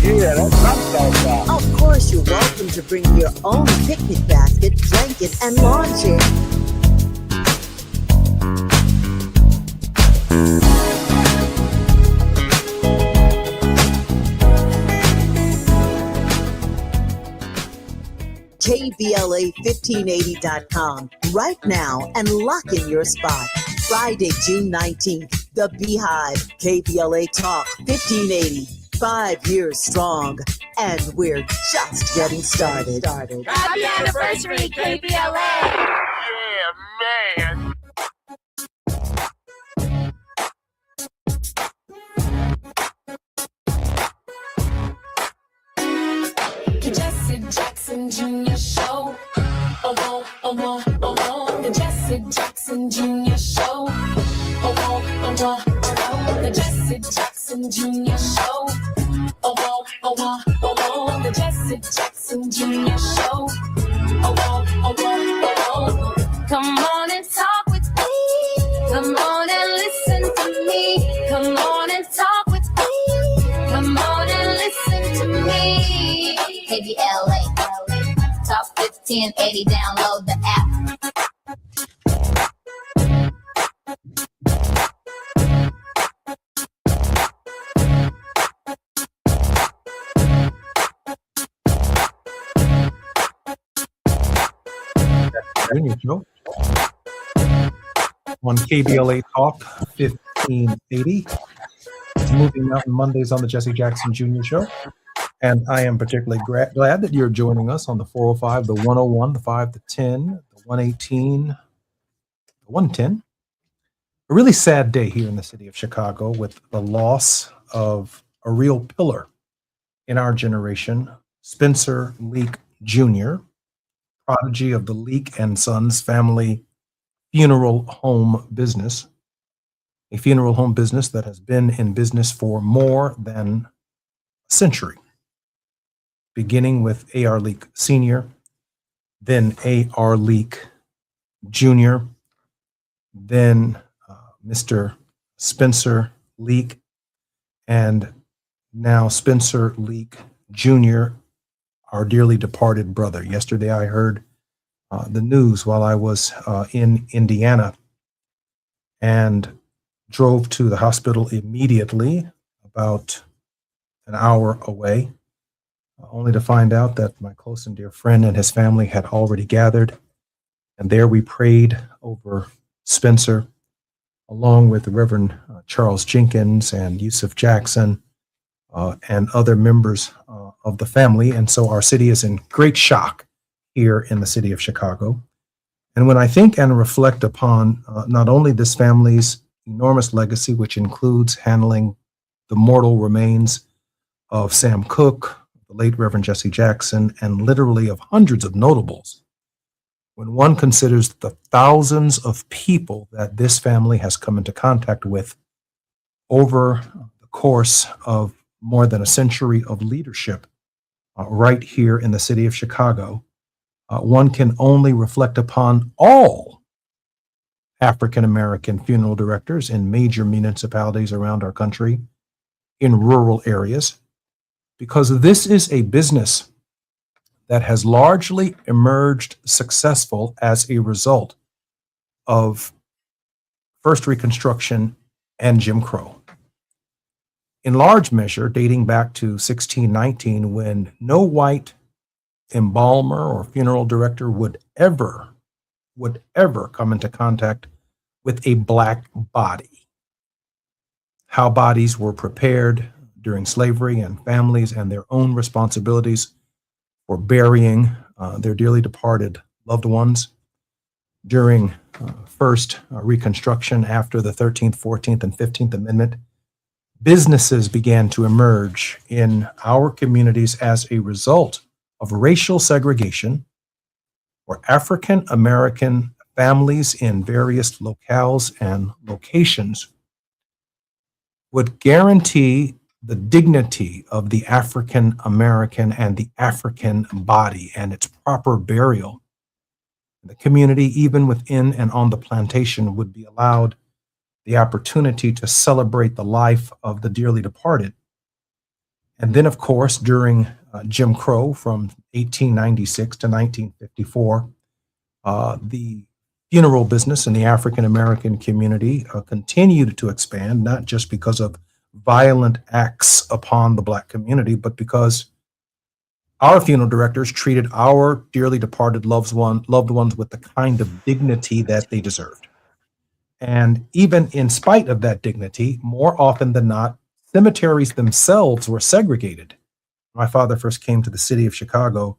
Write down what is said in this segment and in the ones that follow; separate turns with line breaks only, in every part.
Yeah, that's what I'm talking about.
Of course, you're welcome to bring your own picnic basket, blanket, and lawn chair. KBLA1580.com right now and lock in your spot. Friday, June 19th, The Beehive, KBLA Talk 1580. 5 years strong, and we're just getting started.
Happy anniversary, KBLA!
Yeah, man.
The Jesse Jackson Jr. Show. The Jesse Jackson Jr. Show. The Jesse Jackson Jr. Show. The Jesse Jackson Jr. Show. Come on and talk with me. Come on and listen to me. Come on and talk with me. Come on and listen to me. KBLA, Talk 1580, download the app.
Junior Show on KBLA Talk 1580. It's Moving Mountain Mondays on the Jesse Jackson Jr. Show. And I am particularly glad that you're joining us on the 405, the 101, the 5, the 10, the 118, the 110. A really sad day here in the city of Chicago with the loss of a real pillar in our generation, Spencer Leak Jr., prodigy of the Leak and Sons family funeral home business, a funeral home business that has been in business for more than a century, beginning with A.R. Leak Sr., then A.R. Leak Jr., then Mr. Spencer Leak, and now Spencer Leak Jr., our dearly departed brother. Yesterday, I heard the news while I was in Indiana and drove to the hospital immediately, about an hour away, only to find out that my close and dear friend and his family had already gathered. And there we prayed over Spencer, along with the Reverend Charles Jenkins and Yusuf Jackson and other members of the family. And so our city is in great shock here in the city of Chicago. And when I think and reflect upon not only this family's enormous legacy, which includes handling the mortal remains of Sam Cooke, the late Reverend Jesse Jackson, and literally of hundreds of notables, when one considers the thousands of people that this family has come into contact with over the course of more than a century of leadership right here in the city of Chicago, one can only reflect upon all African-American funeral directors in major municipalities around our country, in rural areas, because this is a business that has largely emerged successful as a result of first Reconstruction and Jim Crow. In large measure, dating back to 1619, when no white embalmer or funeral director would ever come into contact with a black body. How bodies were prepared during slavery and families and their own responsibilities for burying their dearly departed loved ones during first Reconstruction after the 13th, 14th, and 15th Amendment. Businesses began to emerge in our communities as a result of racial segregation, where African American families in various locales and locations would guarantee the dignity of the African American and the African body and its proper burial. The community, even within and on the plantation, would be allowed the opportunity to celebrate the life of the dearly departed. And then, of course, during Jim Crow from 1896 to 1954, the funeral business in the African American community continued to expand, not just because of violent acts upon the Black community, but because our funeral directors treated our dearly departed loved ones with the kind of dignity that they deserved. And even in spite of that dignity, more often than not, cemeteries themselves were segregated. My father first came to the city of Chicago,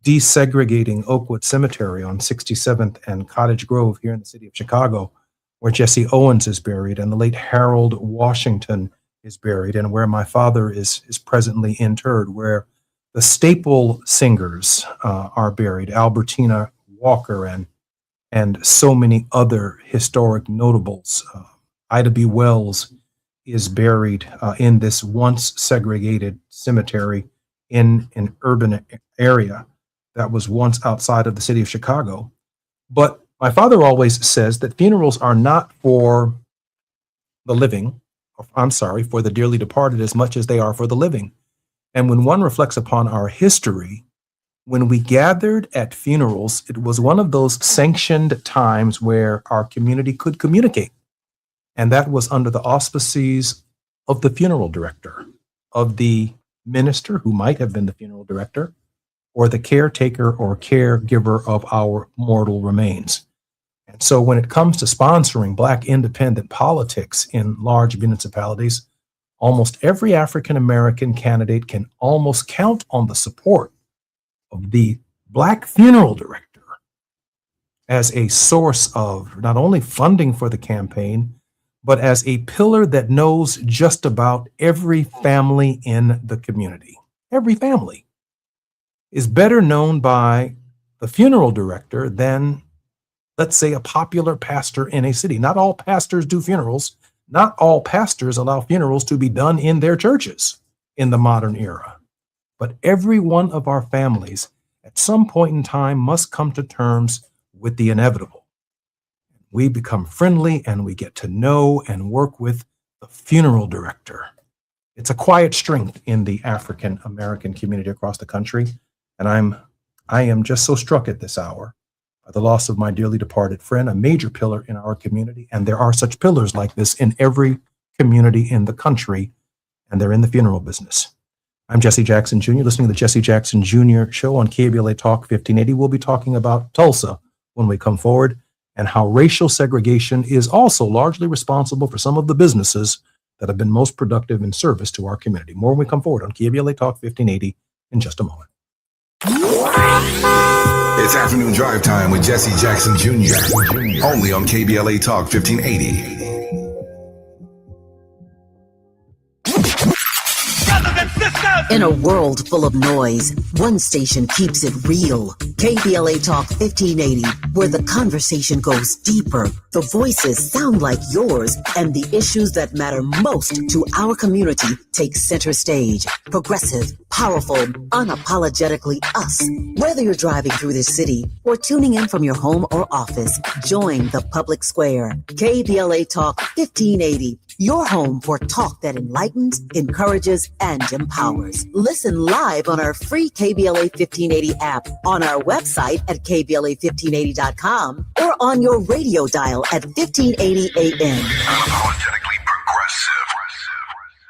desegregating Oakwood Cemetery on 67th and Cottage Grove here in the city of Chicago, where Jesse Owens is buried and the late Harold Washington is buried, and where my father is presently interred, where the staple singers are buried, Albertina Walker and so many other historic notables. Ida B. Wells is buried in this once segregated cemetery in an urban area that was once outside of the city of Chicago. But my father always says that funerals are not for the living, for the dearly departed as much as they are for the living. And when one reflects upon our history, when we gathered at funerals, it was one of those sanctioned times where our community could communicate. And that was under the auspices of the funeral director, of the minister who might have been the funeral director, or the caretaker or caregiver of our mortal remains. And so when it comes to sponsoring Black independent politics in large municipalities, almost every African American candidate can almost count on the support of the Black funeral director as a source of not only funding for the campaign, but as a pillar that knows just about every family in the community. Every family is better known by the funeral director than, let's say, a popular pastor in a city. Not all pastors do funerals. Not all pastors allow funerals to be done in their churches in the modern era. But every one of our families at some point in time must come to terms with the inevitable. We become friendly and we get to know and work with the funeral director. It's a quiet strength in the African American community across the country. And I am just so struck at this hour by the loss of my dearly departed friend, a major pillar in our community. And there are such pillars like this in every community in the country, and they're in the funeral business. I'm Jesse Jackson Jr., listening to the Jesse Jackson Jr. Show on KBLA Talk 1580. We'll be talking about Tulsa when we come forward, and how racial segregation is also largely responsible for some of the businesses that have been most productive in service to our community. More when we come forward on KBLA Talk 1580 in just a moment.
It's afternoon drive time with Jesse Jackson Jr. Only on KBLA Talk 1580.
In a world full of noise, one station keeps it real. KBLA Talk 1580, where the conversation goes deeper, the voices sound like yours, and the issues that matter most to our community take center stage. Progressive, powerful, unapologetically us. Whether you're driving through the city or tuning in from your home or office, join the public square. KBLA Talk 1580. Your home for talk that enlightens, encourages, and empowers. Listen live on our free KBLA 1580 app, on our website at KBLA1580.com, or on your radio dial at 1580 AM.
Unapologetically progressive.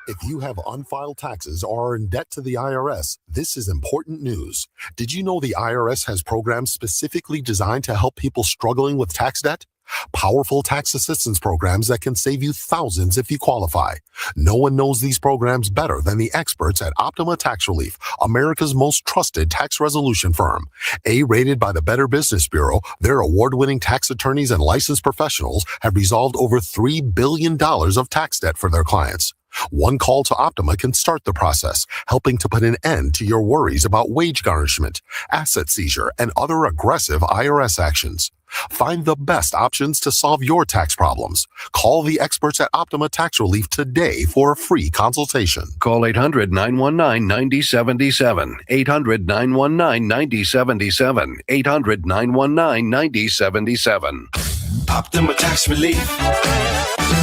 If you have unfiled taxes or are in debt to the IRS, this is important news. Did you know the IRS has programs specifically designed to help people struggling with tax debt? Powerful tax assistance programs that can save you thousands if you qualify. No one knows these programs better than the experts at Optima Tax Relief, America's most trusted tax resolution firm. A-rated by the Better Business Bureau, their award-winning tax attorneys and licensed professionals have resolved over $3 billion of tax debt for their clients. One call to Optima can start the process, helping to put an end to your worries about wage garnishment, asset seizure, and other aggressive IRS actions. Find the best options to solve your tax problems. Call the experts at Optima Tax Relief today for a free consultation.
Call 800-919-9077. 800-919-9077. 800-919-9077.
Optima Tax Relief.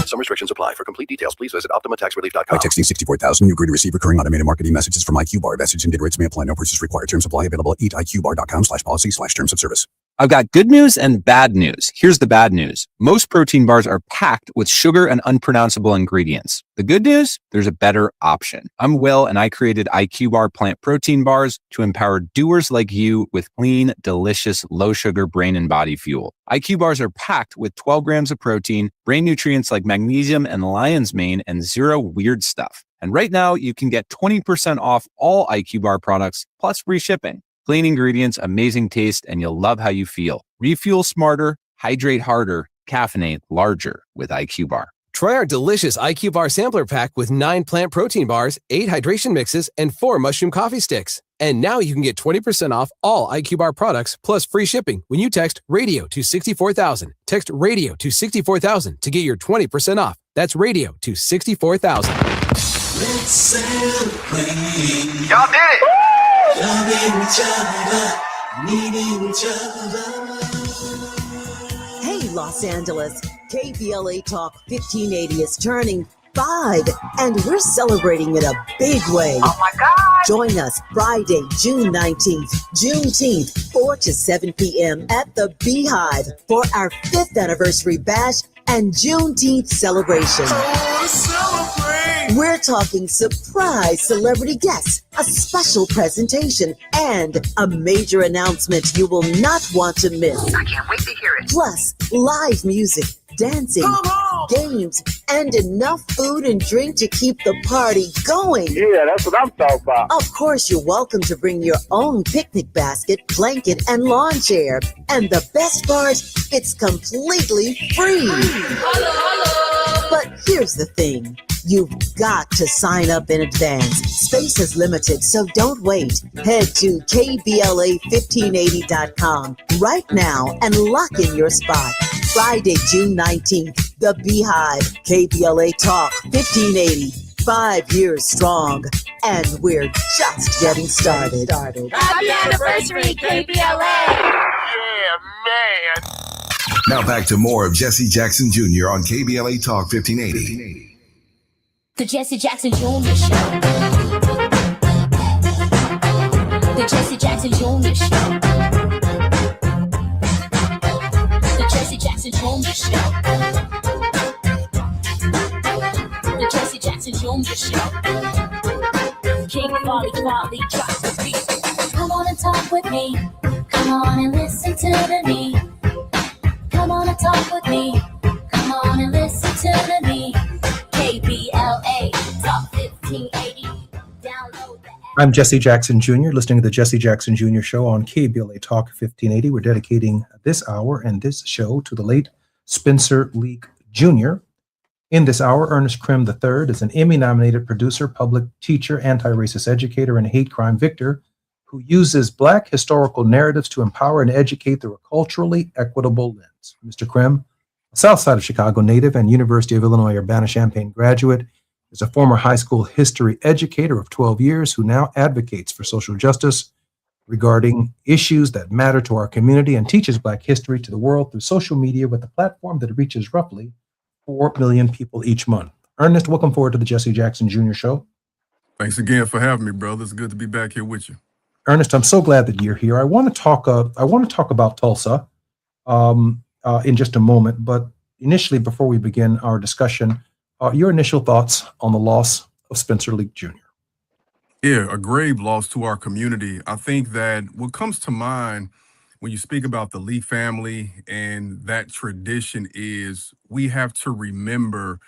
Some restrictions apply. For complete details, please visit OptimaTaxRelief.com.
By texting 64,000, you agree to receive recurring automated marketing messages from IQ Bar. Message and data rates may apply. No purchase required. Terms apply. Available at eatiqbar.com/policy/terms of service.
I've got good news and bad news. Here's the bad news. Most protein bars are packed with sugar and unpronounceable ingredients. The good news? There's a better option. I'm Will, and I created IQ Bar plant protein bars to empower doers like you with clean, delicious, low-sugar brain and body fuel. IQ bars are packed with 12 grams of protein, brain nutrients like magnesium and lion's mane, and zero weird stuff. And right now, you can get 20% off all IQ Bar products, plus free shipping. Clean ingredients, amazing taste, and you'll love how you feel. Refuel smarter, hydrate harder, caffeinate larger with IQ Bar.
Try our delicious IQ Bar sampler pack with 9 plant protein bars, 8 hydration mixes, and 4 mushroom coffee sticks. And now you can get 20% off all IQ Bar products plus free shipping when you text RADIO to 64,000. Text RADIO to 64,000 to get your 20% off. That's RADIO to 64,000.
Let's celebrate.
Y'all did it.
Loving each other, needing each other.
Hey, Los Angeles, KBLA Talk 1580 is turning 5, and we're celebrating in a big way.
Oh my God.
Join us Friday, June 19th, Juneteenth, 4 to 7 p.m. at the Beehive for our 5th anniversary bash and Juneteenth celebration.
Oh, celebrate.
We're talking surprise celebrity guests, a special presentation, and a major announcement you will not want to miss.
I can't wait to hear it.
Plus, live music, dancing, games, and enough food and drink to keep the party going.
Yeah, that's what I'm talking about.
Of course, you're welcome to bring your own picnic basket, blanket, and lawn chair. And the best part, it's completely free. But here's the thing. You've got to sign up in advance. Space is limited, so don't wait. Head to KBLA1580.com right now and lock in your spot. Friday, June 19th, the Beehive, KBLA Talk 1580. 5 years strong, and we're just getting started.
Happy anniversary, KBLA!
Yeah, man.
Now back to more of Jesse Jackson Jr. on KBLA Talk 1580.
The Jesse Jackson Jr. Show. The Jesse Jackson Jr. Show. The Jesse Jackson Jr. Show. The Jesse Jackson Jr. Show. King Folly, drop the beat. Come on and talk with me. Come on and listen to me. Come on and talk with me. Come on and listen to me. KBLA Talk 1580. Download the app.
I'm Jesse Jackson Jr., listening to the Jesse Jackson Jr. Show on KBLA Talk 1580. We're dedicating this hour and this show to the late Spencer Leak Jr. In this hour, Ernest Krim III is an Emmy-nominated producer, public teacher, anti-racist educator, and hate crime victor who uses Black historical narratives to empower and educate through a culturally equitable lens. Mr. Krim, a South Side of Chicago native and University of Illinois Urbana-Champaign graduate, is a former high school history educator of 12 years who now advocates for social justice regarding issues that matter to our community and teaches Black history to the world through social media with a platform that reaches roughly 4 million people each month. Ernest, welcome forward to the Jesse Jackson Jr. Show.
Thanks again for having me, brother. It's good to be back here with you.
Ernest, I'm so glad that you're here. I want to talk about Tulsa in just a moment, but initially, before we begin our discussion, your initial thoughts on the loss of Spencer Leak Jr.
Yeah, a grave loss to our community. I think that what comes to mind when you speak about the Lee family and that tradition is we have to remember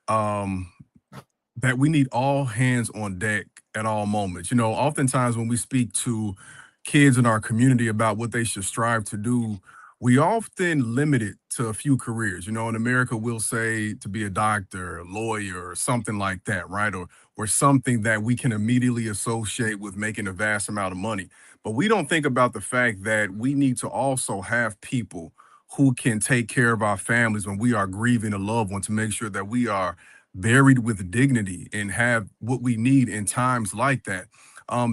that we need all hands on deck at all moments. You know, oftentimes when we speak to kids in our community about what they should strive to do, we often limit it to a few careers. You know, in America, we'll say to be a doctor, a lawyer, or something like that, right? Or something that we can immediately associate with making a vast amount of money. But we don't think about the fact that we need to also have people who can take care of our families when we are grieving a loved one, to make sure that we are buried with dignity and have what we need in times like that.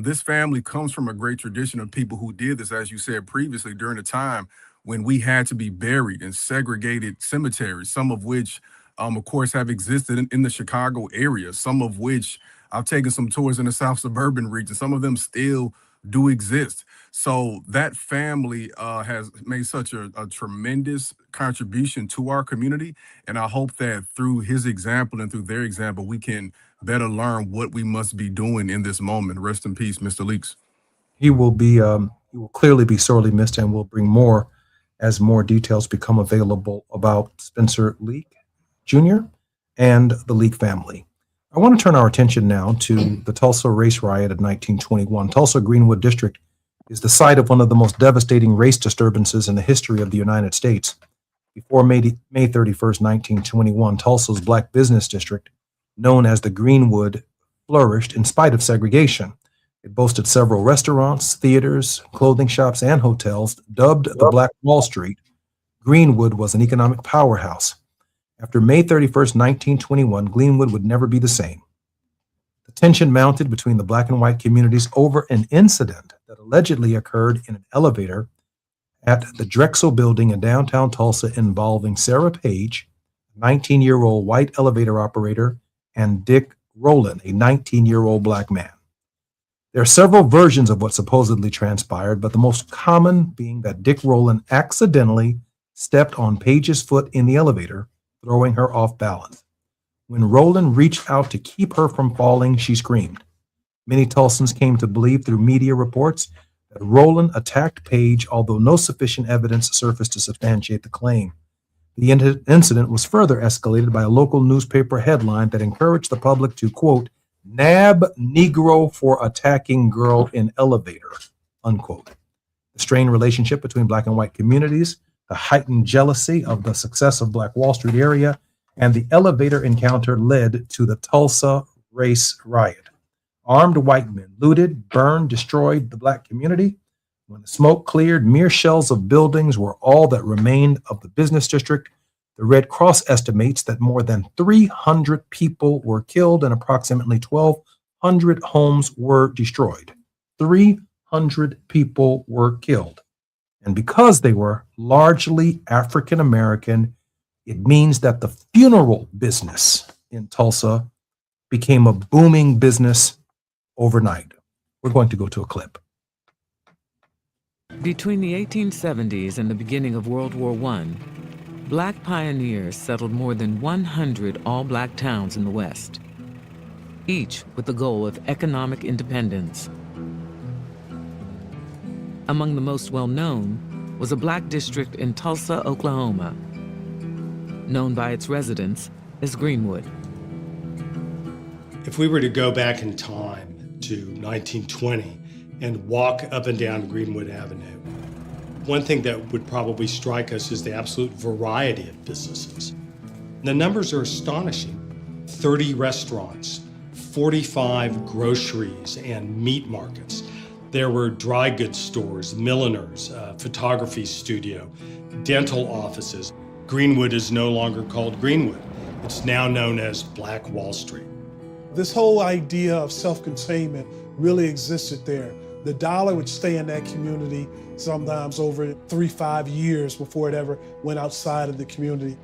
This family comes from a great tradition of people who did this, as you said previously, during a time when we had to be buried in segregated cemeteries, some of which, of course, have existed in the Chicago area, some of which I've taken some tours in the South Suburban region. Some of them still do exist. So that family has made such a tremendous contribution to our community. And I hope that through his example and through their example, we can better learn what we must be doing in this moment. Rest in peace, Mr. Leaks.
He will clearly be sorely missed, and will bring more as more details become available about Spencer Leak Jr. and the Leak family. I want to turn our attention now to the Tulsa race riot of 1921. Tulsa Greenwood District is the site of one of the most devastating race disturbances in the history of the United States. Before May 31st, 1921, Tulsa's Black Business District, known as the Greenwood, flourished in spite of segregation. It boasted several restaurants, theaters, clothing shops, and hotels. Dubbed the Black Wall Street, Greenwood was an economic powerhouse. After May 31st, 1921, Greenwood would never be the same. The tension mounted between the black and white communities over an incident that allegedly occurred in an elevator at the Drexel Building in downtown Tulsa, involving Sarah Page, a 19-year-old white elevator operator, and Dick Rowland, a 19-year-old black man. There are several versions of what supposedly transpired, but the most common being that Dick Rowland accidentally stepped on Page's foot in the elevator, throwing her off balance. When Rowland reached out to keep her from falling, she screamed. Many Tulsans came to believe through media reports that Rowland attacked Page, although no sufficient evidence surfaced to substantiate the claim. The incident was further escalated by a local newspaper headline that encouraged the public to, quote, "nab Negro for attacking girl in elevator," unquote. The strained relationship between black and white communities, the heightened jealousy of the success of Black Wall Street area, and the elevator encounter led to the Tulsa race riot. Armed white men looted, burned, destroyed the black community. When the smoke cleared, mere shells of buildings were all that remained of the business district. The Red Cross estimates that more than 300 people were killed and approximately 1,200 homes were destroyed. 300 people were killed. And because they were largely African American, it means that the funeral business in Tulsa became a booming business overnight. We're going to go to a clip.
Between the 1870s and the beginning of World War I, black pioneers settled more than 100 all-black towns in the West, each with the goal of economic independence. Among the most well-known was a black district in Tulsa, Oklahoma, known by its residents as Greenwood.
If we were to go back in time to 1920 and walk up and down Greenwood Avenue, one thing that would probably strike us is the absolute variety of businesses. The numbers are astonishing. 30 restaurants, 45 groceries and meat markets. There were dry goods stores, milliners, photography studio, dental offices. Greenwood is no longer called Greenwood. It's now known as Black Wall Street.
This whole idea of self-containment really existed there. The dollar would stay in that community sometimes over 3-5 years before it ever went outside of the community.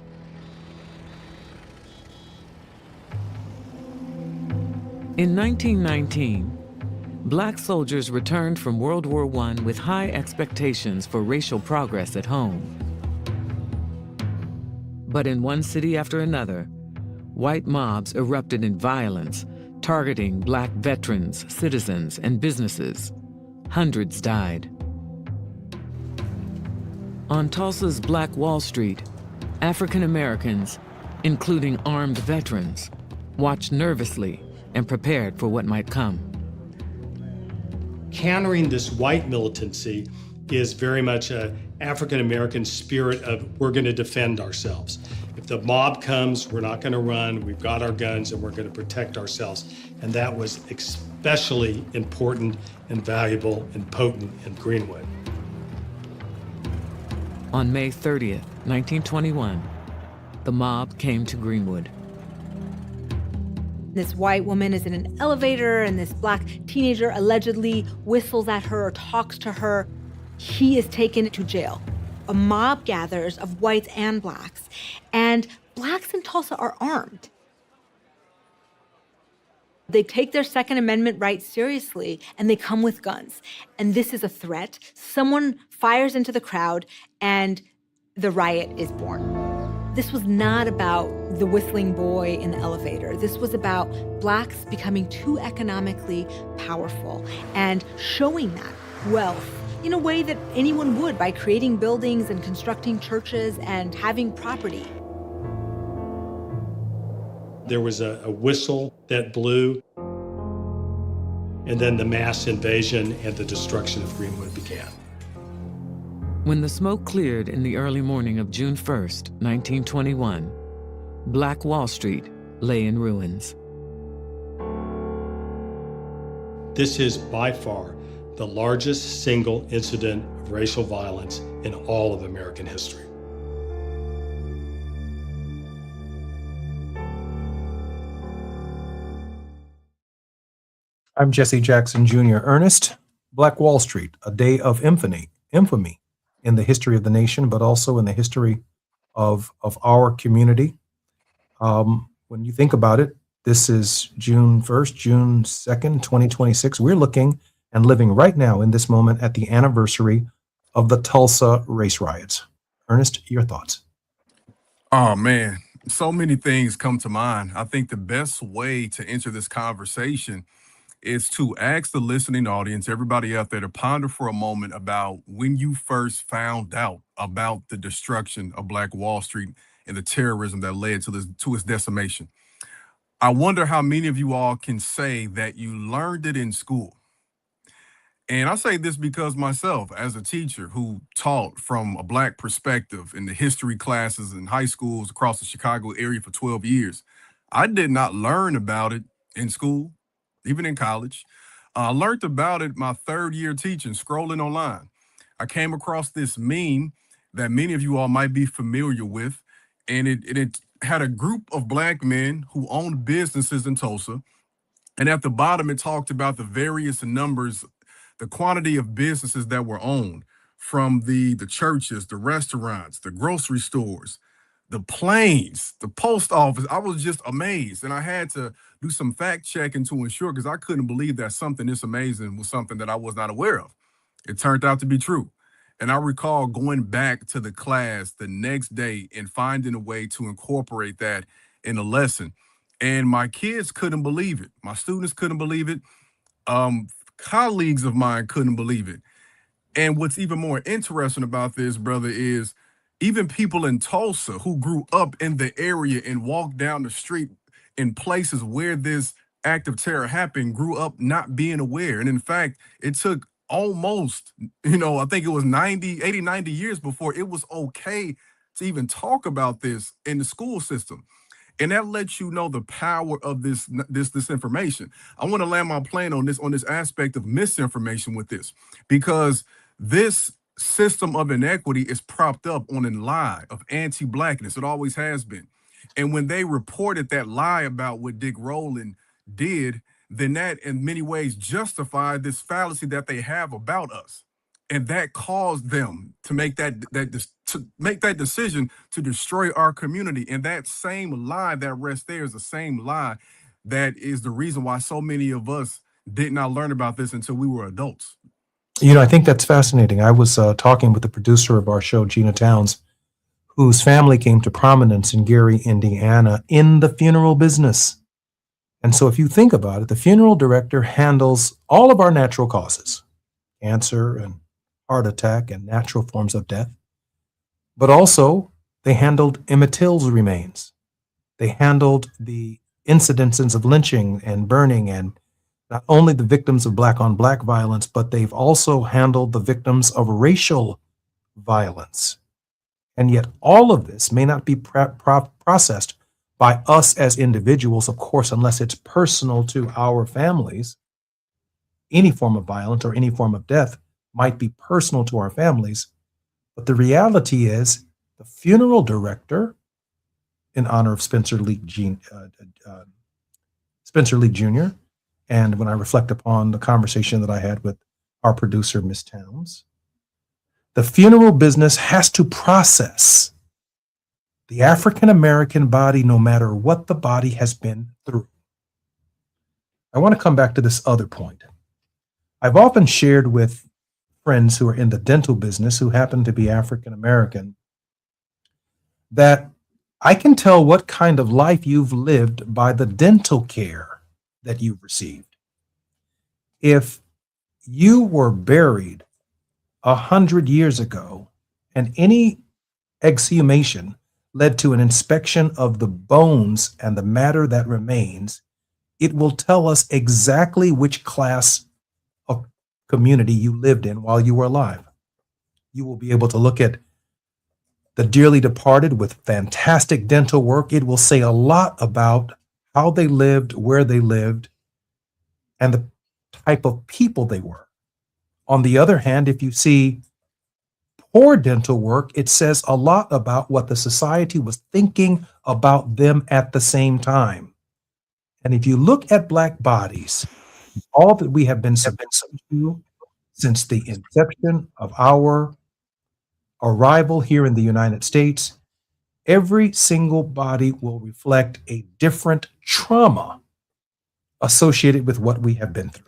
In 1919, black soldiers returned from World War I with high expectations for racial progress at home. But in one city after another, white mobs erupted in violence, targeting black veterans, citizens, and businesses. Hundreds died. On Tulsa's Black Wall Street, African Americans, including armed veterans, watched nervously and prepared for what might come.
Countering this white militancy is very much an African American spirit of we're going to defend ourselves. If the mob comes, we're not going to run. We've got our guns and we're going to protect ourselves. And that was especially important and valuable and potent in Greenwood.
On May 30th, 1921, the mob came to Greenwood.
This white woman is in an elevator and this black teenager allegedly whistles at her or talks to her. He is taken to jail. A mob gathers of whites and blacks, and blacks in Tulsa are armed. They take their Second Amendment rights seriously, and they come with guns. And this is a threat. Someone fires into the crowd, and the riot is born. This was not about the whistling boy in the elevator. This was about blacks becoming too economically powerful and showing that wealth in a way that anyone would by creating buildings and constructing churches and having property.
There was a whistle that blew, and then the mass invasion and the destruction of Greenwood began.
When the smoke cleared in the early morning of June 1st, 1921, Black Wall Street lay in ruins.
This is by far the largest single incident of racial violence in all of American history.
I'm Jesse Jackson Jr. Ernest. Black Wall Street, a day of infamy in the history of the nation, but also in the history of our community. When you think about it, this is June 1st, June 2nd, 2026. We're looking and living right now in this moment at the anniversary of the Tulsa race riots. Ernest, your thoughts?
Oh, man, so many things come to mind. I think the best way to enter this conversation is to ask the listening audience, everybody out there, to ponder for a moment about when you first found out about the destruction of Black Wall Street and the terrorism that led to its decimation. I wonder how many of you all can say that you learned it in school. And I say this because myself, as a teacher who taught from a Black perspective in the history classes in high schools across the Chicago area for 12 years, I did not learn about it in school, even in college. I learned about it my third year teaching, scrolling online. I came across this meme that many of you all might be familiar with, and it had a group of Black men who owned businesses in Tulsa. And at the bottom, it talked about the various numbers, the quantity of businesses that were owned, from the churches, the restaurants, the grocery stores, the planes, the post office. I was just amazed. And I had to do some fact checking to ensure, because I couldn't believe that something this amazing was something that I was not aware of. It turned out to be true. And I recall going back to the class the next day and finding a way to incorporate that in a lesson. And my kids couldn't believe it. My students couldn't believe it. Colleagues of mine couldn't believe it. And what's even more interesting about this, brother, is even people in Tulsa who grew up in the area and walked down the street in places where this act of terror happened grew up not being aware. And in fact, it took almost, I think it was 80, 90 years before it was okay to even talk about this in the school system. And that lets you know the power of this information. I want to land my plane on this aspect of misinformation with this, because this system of inequity is propped up on a lie of anti-Blackness. It always has been. And when they reported that lie about what Dick Rowland did, then that in many ways justified this fallacy that they have about us. And that caused them to make that decision to destroy our community. And that same lie that rests there is the same lie that is the reason why so many of us did not learn about this until we were adults.
I think that's fascinating. I was talking with the producer of our show, Gina Towns, whose family came to prominence in Gary, Indiana, in the funeral business. And so if you think about it, the funeral director handles all of our natural causes, cancer and heart attack and natural forms of death. But also, they handled Emmett Till's remains. They handled the incidences of lynching and burning, and not only the victims of black on black violence, but they've also handled the victims of racial violence. And yet all of this may not be processed by us as individuals, of course, unless it's personal to our families. Any form of violence or any form of death might be personal to our families. But the reality is the funeral director, in honor of Spencer Lee Jr., and when I reflect upon the conversation that I had with our producer, Miss Towns, the funeral business has to process the African-American body no matter what the body has been through. I want to come back to this other point. I've often shared with friends who are in the dental business who happen to be African-American that I can tell what kind of life you've lived by the dental care that you've received. If you were buried 100 years ago and any exhumation led to an inspection of the bones and the matter that remains, it will tell us exactly which class of community you lived in while you were alive. You will be able to look at the dearly departed with fantastic dental work. It will say a lot about how they lived, where they lived, and the type of people they were. On the other hand, if you see poor dental work, it says a lot about what the society was thinking about them at the same time. And if you look at Black bodies, all that we have been subject to since the inception of our arrival here in the United States, every single body will reflect a different trauma associated with what we have been through.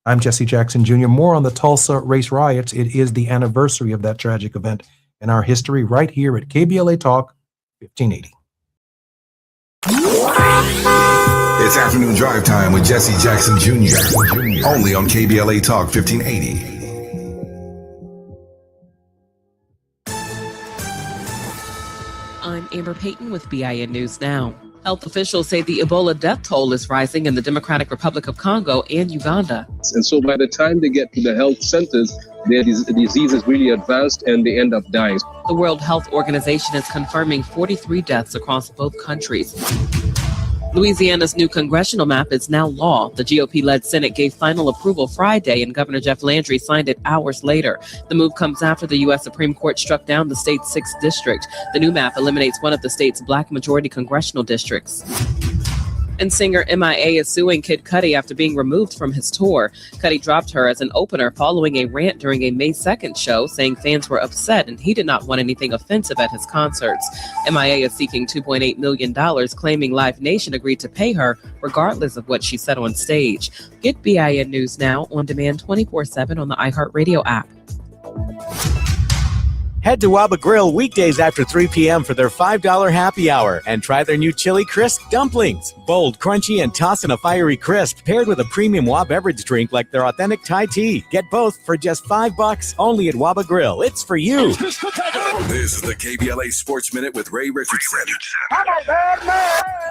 I'm Jesse Jackson Jr. More on the Tulsa race riots. It is the anniversary of that tragic event in our history right here at KBLA Talk 1580.
It's afternoon drive time with Jesse Jackson Jr. Only on KBLA Talk 1580.
I'm Amber Payton with BIN News Now. Health officials say the Ebola death toll is rising in the Democratic Republic of Congo and Uganda.
And so by the time they get to the health centers, their disease is really advanced and they end up dying.
The World Health Organization is confirming 43 deaths across both countries. Louisiana's new congressional map is now law. The GOP-led Senate gave final approval Friday, and Governor Jeff Landry signed it hours later. The move comes after the U.S. Supreme Court struck down the state's 6th district. The new map eliminates one of the state's black majority congressional districts. And singer MIA is suing Kid Cudi after being removed from his tour. Cudi dropped her as an opener following a rant during a May 2nd show, saying fans were upset and he did not want anything offensive at his concerts. MIA is seeking $2.8 million, claiming Live Nation agreed to pay her regardless of what she said on stage. Get BIN News Now on demand 24/7 on the iHeartRadio app.
Head to Waba Grill weekdays after 3 p.m. for their $5 happy hour and try their new Chili Crisp dumplings. Bold, crunchy, and tossed in a fiery crisp paired with a premium Waba beverage drink like their authentic Thai tea. Get both for just $5 only at Waba Grill. It's for you.
This is the KBLA Sports Minute with Ray Richardson.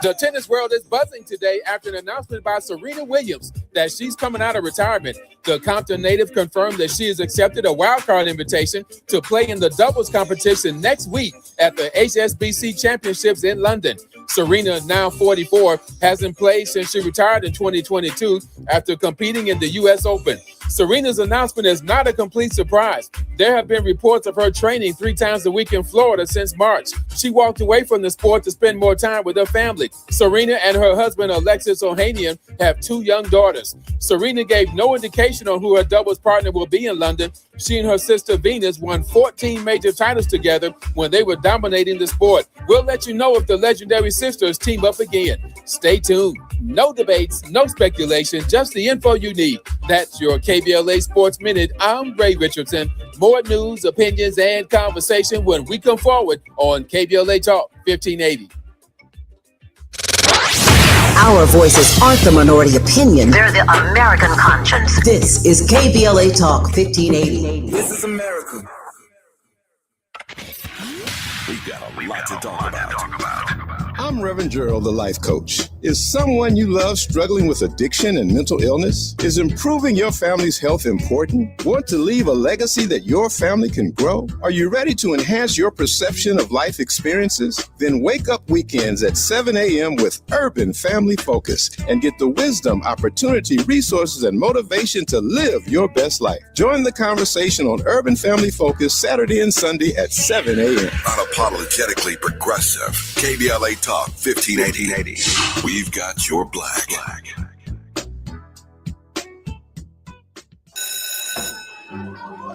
The tennis world is buzzing today after an announcement by Serena Williams that she's coming out of retirement. The Compton native confirmed that she has accepted a wildcard invitation to play in the doubles competition next week at the HSBC Championships in London. Serena, now 44, hasn't played since she retired in 2022 after competing in the U.S. Open. Serena's announcement is not a complete surprise. There have been reports of her training 3 times a week in Florida since March. She walked away from the sport to spend more time with her family. Serena and her husband, Alexis Ohanian, have 2 young daughters. Serena gave no indication on who her doubles partner will be in London. She and her sister Venus won 14 major titles together when they were dominating the sport. We'll let you know if the legendary sisters team up again. Stay tuned. No debates, no speculation, just the info you need. That's your KBLA Sports Minute. I'm Ray Richardson. More news, opinions, and conversation when we come forward on KBLA Talk 1580.
Our voices aren't the minority opinion. They're the American conscience. This is KBLA Talk 1580.
This is America.
We've got a lot to talk about.
I'm Reverend Gerald, the life coach. Is someone you love struggling with addiction and mental illness? Is improving your family's health important? Want to leave a legacy that your family can grow? Are you ready to enhance your perception of life experiences? Then wake up weekends at 7 a.m. with Urban Family Focus and get the wisdom, opportunity, resources, and motivation to live your best life. Join the conversation on Urban Family Focus Saturday and Sunday at 7 a.m.
Unapologetically progressive. KBLA Talk 1580. We've got your black.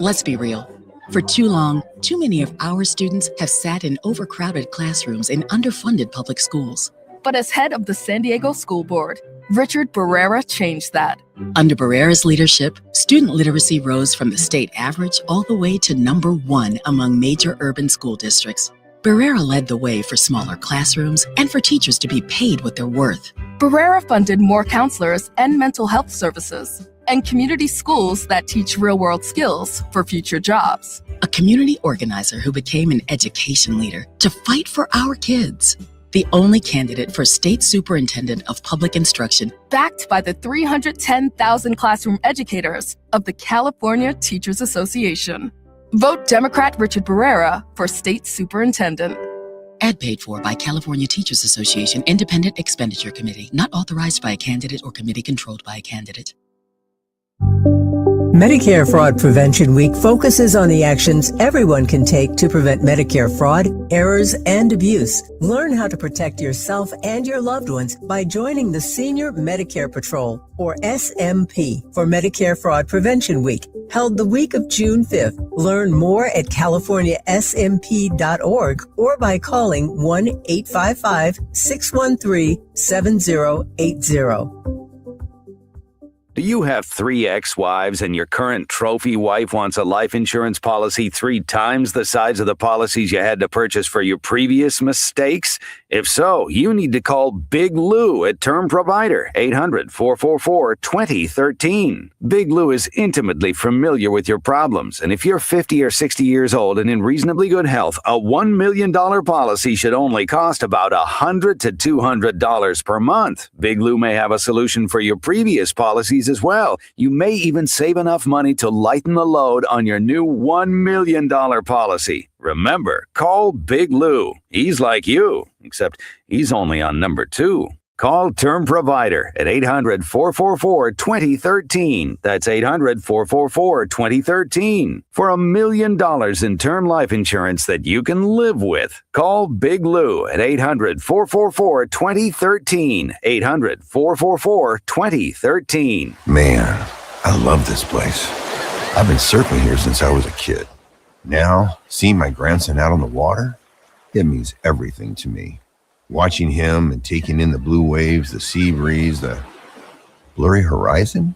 Let's be real. For too long, too many of our students have sat in overcrowded classrooms in underfunded public schools.
But as head of the San Diego School Board, Richard Barrera changed that.
Under Barrera's leadership, student literacy rose from the state average all the way to #1 among major urban school districts. Barrera led the way for smaller classrooms and for teachers to be paid what they're worth.
Barrera funded more counselors and mental health services, and community schools that teach real-world skills for future jobs.
A community organizer who became an education leader to fight for our kids. The only candidate for State Superintendent of Public Instruction,
Backed by the 310,000 classroom educators of the California Teachers Association. Vote Democrat Richard Barrera for State Superintendent.
Ad paid for by California Teachers Association Independent Expenditure Committee, not authorized by a candidate or committee controlled by a candidate.
Medicare Fraud Prevention Week focuses on the actions everyone can take to prevent Medicare fraud, errors, and abuse. Learn how to protect yourself and your loved ones by joining the Senior Medicare Patrol, or SMP, for Medicare Fraud Prevention Week, held the week of June 5th. Learn more at californiasmp.org or by calling 1-855-613-7080.
Do you have 3 ex-wives and your current trophy wife wants a life insurance policy 3 times the size of the policies you had to purchase for your previous mistakes? If so, you need to call Big Lou at Term Provider, 800-444-2013. Big Lou is intimately familiar with your problems, and if you're 50 or 60 years old and in reasonably good health, a $1 million policy should only cost about $100 to $200 per month. Big Lou may have a solution for your previous policies as well. You may even save enough money to lighten the load on your new $1 million policy. Remember, call Big Lou. He's like you, except he's only on number 2. Call Term Provider at 800-444-2013. That's 800-444-2013 for $1 million in term life insurance that you can live with. Call Big Lou at 800-444-2013. 800-444-2013.
Man, I love this place. I've been surfing here since I was a kid. Now, seeing my grandson out on the water, it means everything to me. Watching him and taking in the blue waves, the sea breeze, the blurry horizon.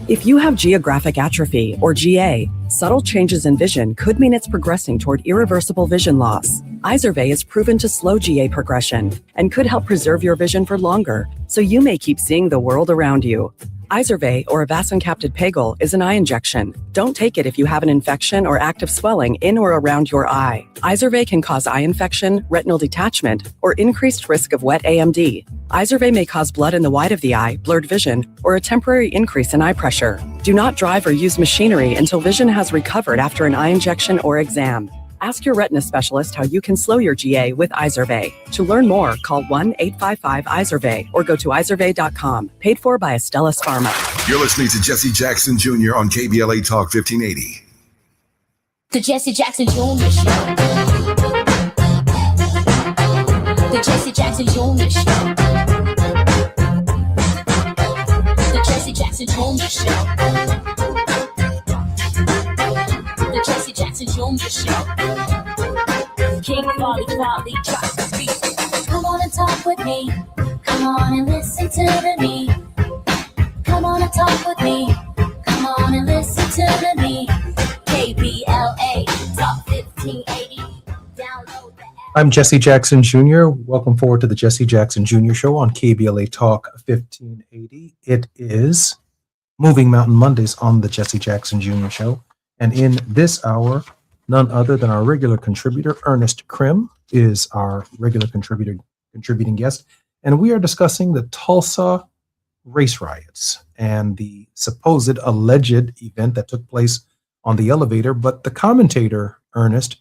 If you have geographic atrophy, or GA, subtle changes in vision could mean it's progressing toward irreversible vision loss. Izervay is proven to slow GA progression and could help preserve your vision for longer, so you may keep seeing the world around you. Izervay, or avacincaptad pegol, is an eye injection. Don't take it if you have an infection or active swelling in or around your eye. Izervay can cause eye infection, retinal detachment, or increased risk of wet AMD. Izervay may cause blood in the white of the eye, blurred vision, or a temporary increase in eye pressure. Do not drive or use machinery until vision has recovered after an eye injection or exam. Ask your retina specialist how you can slow your GA with Izervay. To learn more, call 1-855-IZERVAY or go to izervay.com. Paid for by Astellas Pharma.
You're listening to Jesse Jackson Jr. on KBLA Talk 1580.
The Jesse Jackson Jr. Show. The Jesse Jackson Jr. Show. The Jesse Jackson Jr. Show. The Jesse Jackson Jr. Show. King Quality drops the beat. Come on and talk with me. Come on and listen to me. Come on and talk with me. Come on and listen to me. KBLA Talk 1580. Download the app.
I'm Jesse Jackson Jr. Welcome forward to the Jesse Jackson Jr. Show on KBLA Talk 1580. It is Moving Mountain Mondays on the Jesse Jackson Jr. Show. And in this hour, None other than our regular contributor, Ernest Krim, is our regular contributing guest. And we are discussing the Tulsa race riots and the supposed alleged event that took place on the elevator. But the commentator, Ernest,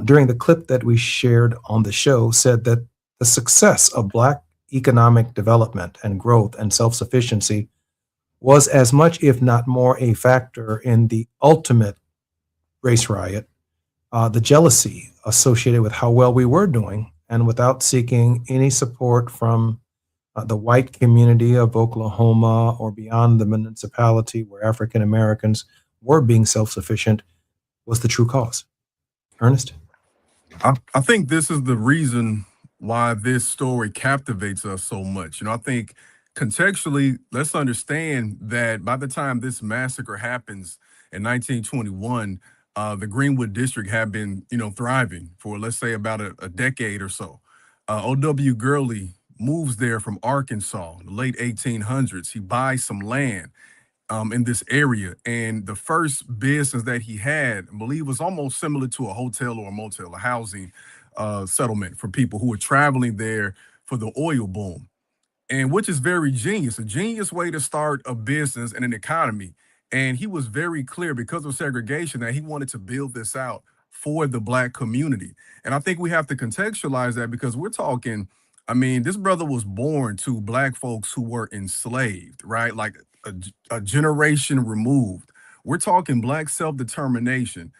during the clip that we shared on the show, said that the success of Black economic development and growth and self-sufficiency was as much, if not more, a factor in the ultimate race riot, the jealousy associated with how well we were doing, and without seeking any support from the white community of Oklahoma or beyond the municipality where African Americans were being self-sufficient, was the true cause. Ernest?
I think this is the reason why this story captivates us so much. I think contextually, let's understand that by the time this massacre happens in 1921, the Greenwood District had been, thriving for, let's say, about a decade or so. O.W. Gurley moves there from Arkansas in the late 1800s. He buys some land in this area. And the first business that he had, I believe, was almost similar to a hotel or a motel, a housing settlement for people who were traveling there for the oil boom. And which is very genius, a genius way to start a business and an economy. And he was very clear, because of segregation, that he wanted to build this out for the Black community. And I think we have to contextualize that, because we're talking, this brother was born to Black folks who were enslaved, right? Like a generation removed. We're talking Black self-determination,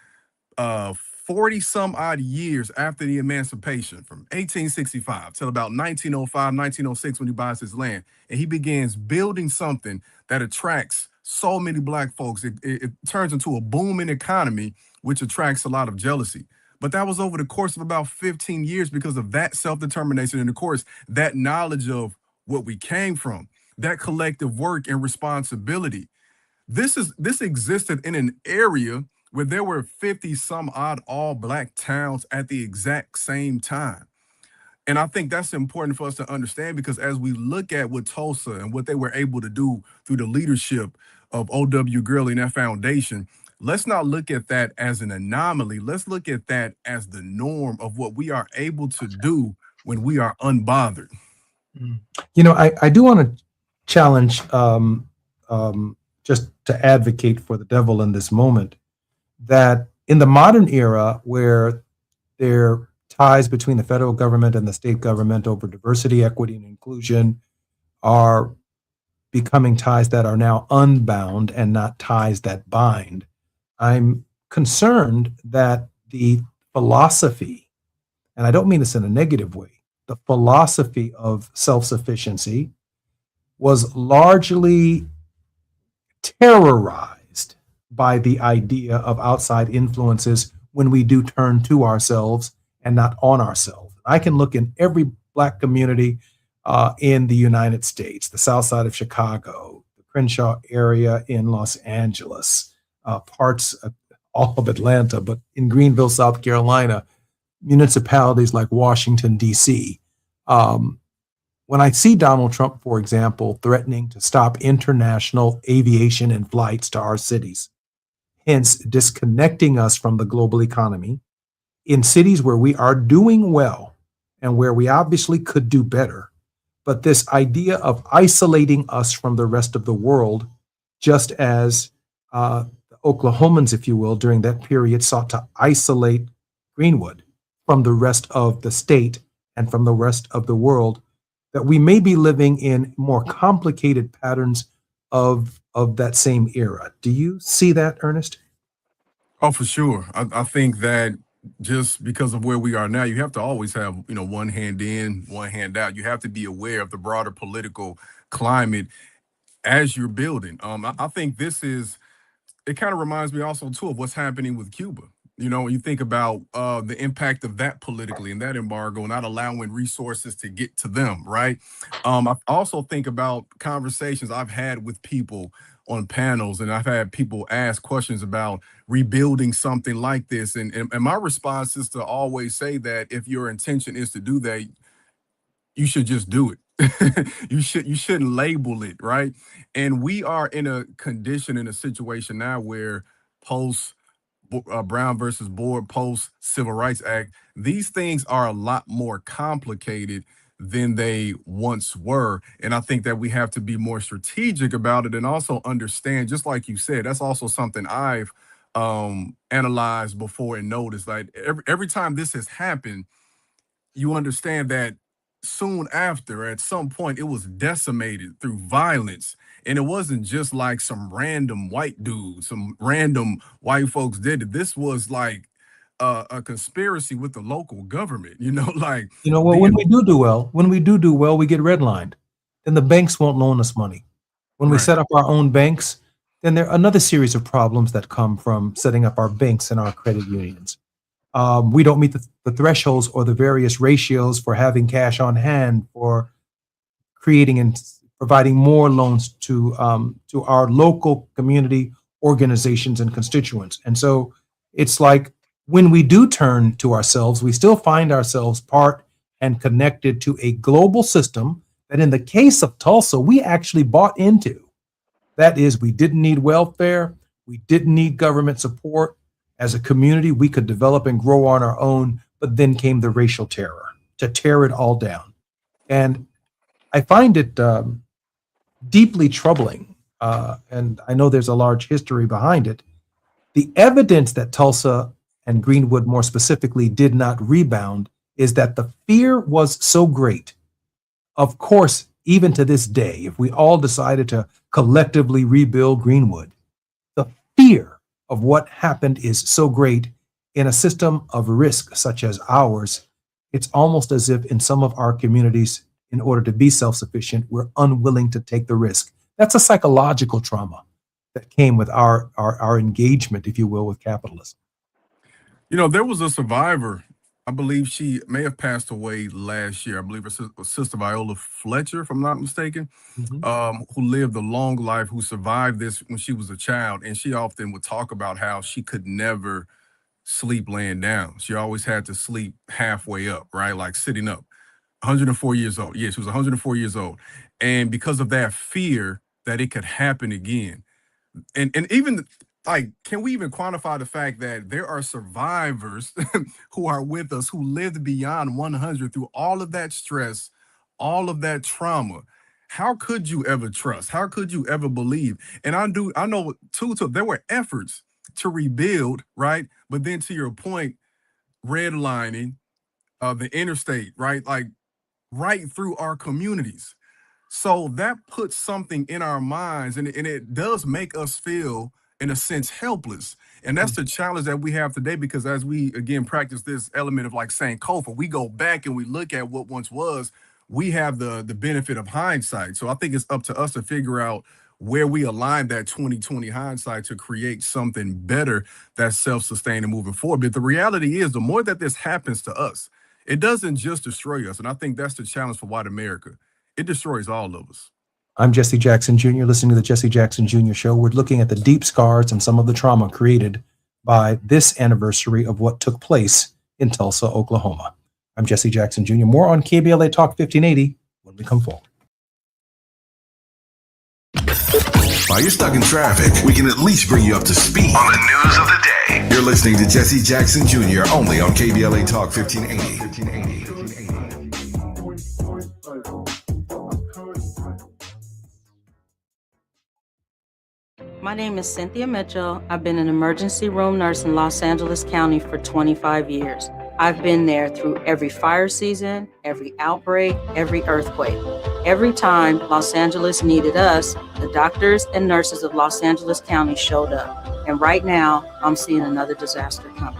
40 some odd years after the emancipation, from 1865 till about 1905, 1906, when he buys his land. And he begins building something that attracts so many Black folks. It turns into a booming economy, which attracts a lot of jealousy. But that was over the course of about 15 years because of that self-determination and, of course, that knowledge of what we came from, that collective work and responsibility. This existed in an area where there were 50 some odd all Black towns at the exact same time. And I think that's important for us to understand, because as we look at what Tulsa and what they were able to do through the leadership of O.W. Gurley and that foundation, let's not look at that as an anomaly. Let's look at that as the norm of what we are able to do when we are unbothered.
I do want to challenge, just to advocate for the devil in this moment, that in the modern era, where there are ties between the federal government and the state government over diversity, equity, and inclusion are becoming ties that are now unbound and not ties that bind, I'm concerned that the philosophy, and I don't mean this in a negative way, the philosophy of self-sufficiency was largely terrorized by the idea of outside influences when we do turn to ourselves and not on ourselves. I can look in every Black community in the United States, the South Side of Chicago, the Crenshaw area in Los Angeles, parts of all of Atlanta, but in Greenville, South Carolina, municipalities like Washington, D.C. When I see Donald Trump, for example, threatening to stop international aviation and flights to our cities, hence disconnecting us from the global economy, in cities where we are doing well and where we obviously could do better, but this idea of isolating us from the rest of the world, just as the Oklahomans, if you will, during that period sought to isolate Greenwood from the rest of the state and from the rest of the world, that we may be living in more complicated patterns of that same era. Do you see that, Ernest?
Oh, for sure. I think that just because of where we are now, you have to always have, one hand in, one hand out. You have to be aware of the broader political climate as you're building. I think it kind of reminds me also too of what's happening with Cuba. When you think about the impact of that politically and that embargo, not allowing resources to get to them, right? I also think about conversations I've had with people on panels, and I've had people ask questions about rebuilding something like this. And my response is to always say that if your intention is to do that, you should just do it. You shouldn't label it, right? And we are in a condition, in a situation now where post Brown versus Board post Civil Rights Act, these things are a lot more complicated than they once were. And I think that we have to be more strategic about it and also understand, just like you said, that's also something I've analyzed before and noticed. Like every time this has happened, you understand that soon after, at some point, it was decimated through violence. And it wasn't just like some random white dude, some random white folks did it. This was like a conspiracy with the local government, like.
Well, when we do well, we get redlined. Then the banks won't loan us money. When we set up our own banks, then there are another series of problems that come from setting up our banks and our credit unions. We don't meet the thresholds or the various ratios for having cash on hand, for creating and providing more loans to our local community organizations and constituents. And so it's like when we do turn to ourselves, we still find ourselves part and connected to a global system that in the case of Tulsa, we actually bought into. That is, we didn't need welfare. We didn't need government support. As a community, we could develop and grow on our own, but then came the racial terror to tear it all down. And I find it deeply troubling, and I know there's a large history behind it. The evidence that Tulsa and Greenwood more specifically did not rebound is that the fear was so great. Of course, even to this day, if we all decided to collectively rebuild Greenwood, the fear of what happened is so great in a system of risk such as ours. It's almost as if in some of our communities, in order to be self-sufficient, we're unwilling to take the risk. That's a psychological trauma that came with our engagement, if you will, with capitalism.
There was a survivor. I believe she may have passed away last year. I believe it was Sister Viola Fletcher, if I'm not mistaken, who lived a long life, who survived this when she was a child. And she often would talk about how she could never sleep laying down. She always had to sleep halfway up, right? Like sitting up. 104 years old. Yeah, she was 104 years old. And because of that fear that it could happen again. And even like, can we even quantify the fact that there are survivors who are with us, who lived beyond 100 through all of that stress, all of that trauma? How could you ever trust? How could you ever believe? And I know too, there were efforts to rebuild, right? But then to your point, redlining the interstate, right? Like right through our communities. So that puts something in our minds, and it does make us feel, in a sense, helpless. And that's the challenge that we have today, because as we, again, practice this element of like Sankofa, we go back and we look at what once was, we have the benefit of hindsight. So I think it's up to us to figure out where we align that 2020 hindsight to create something better that's self-sustaining moving forward. But the reality is, the more that this happens to us, it doesn't just destroy us. And I think that's the challenge for white America. It destroys all of us.
I'm Jesse Jackson Jr., listening to the Jesse Jackson Jr. Show. We're looking at the deep scars and some of the trauma created by this anniversary of what took place in Tulsa, Oklahoma. I'm Jesse Jackson Jr. More on KBLA Talk 1580 when we come forward.
While you're stuck in traffic, we can at least bring you up to speed on the news of the day. You're listening to Jesse Jackson Jr. only on KBLA Talk 1580.
My name is Cynthia Mitchell. I've been an emergency room nurse in Los Angeles County for 25 years. I've been there through every fire season, every outbreak, every earthquake. Every time Los Angeles needed us, the doctors and nurses of Los Angeles County showed up. And right now, I'm seeing another disaster coming.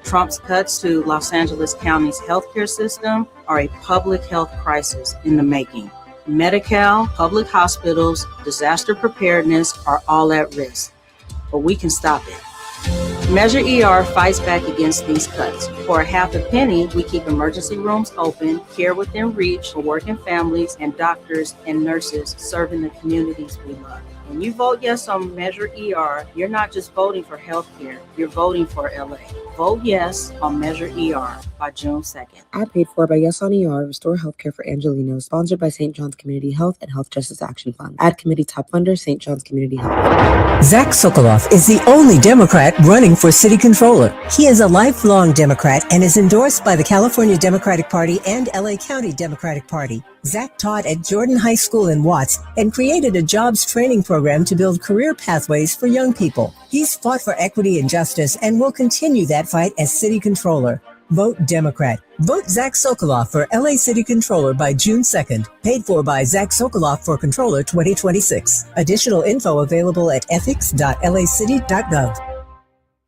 Trump's cuts to Los Angeles County's healthcare system are a public health crisis in the making. Medi-Cal, public hospitals, disaster preparedness are all at risk, but we can stop it. Measure ER fights back against these cuts. For a half a penny, we keep emergency rooms open, care within reach for working families, and doctors and nurses serving the communities we love. When you vote yes on Measure ER, you're not just voting for healthcare, you're voting for LA. Vote yes on Measure ER by June 2nd.
Ad paid for by Yes on ER, Restore Healthcare for Angelenos, sponsored by St. John's Community Health and Health Justice Action Fund. Ad committee top funder, St. John's Community Health.
Zach Sokoloff is the only Democrat running for city controller. He is a lifelong Democrat and is endorsed by the California Democratic Party and LA County Democratic Party. Zach taught at Jordan High School in Watts and created a jobs training program to build career pathways for young people. He's fought for equity and justice and will continue that fight as city controller. Vote Democrat. Vote Zach Sokoloff for LA City Controller by June 2nd. Paid for by Zach Sokoloff for Controller 2026. Additional info available at ethics.lacity.gov.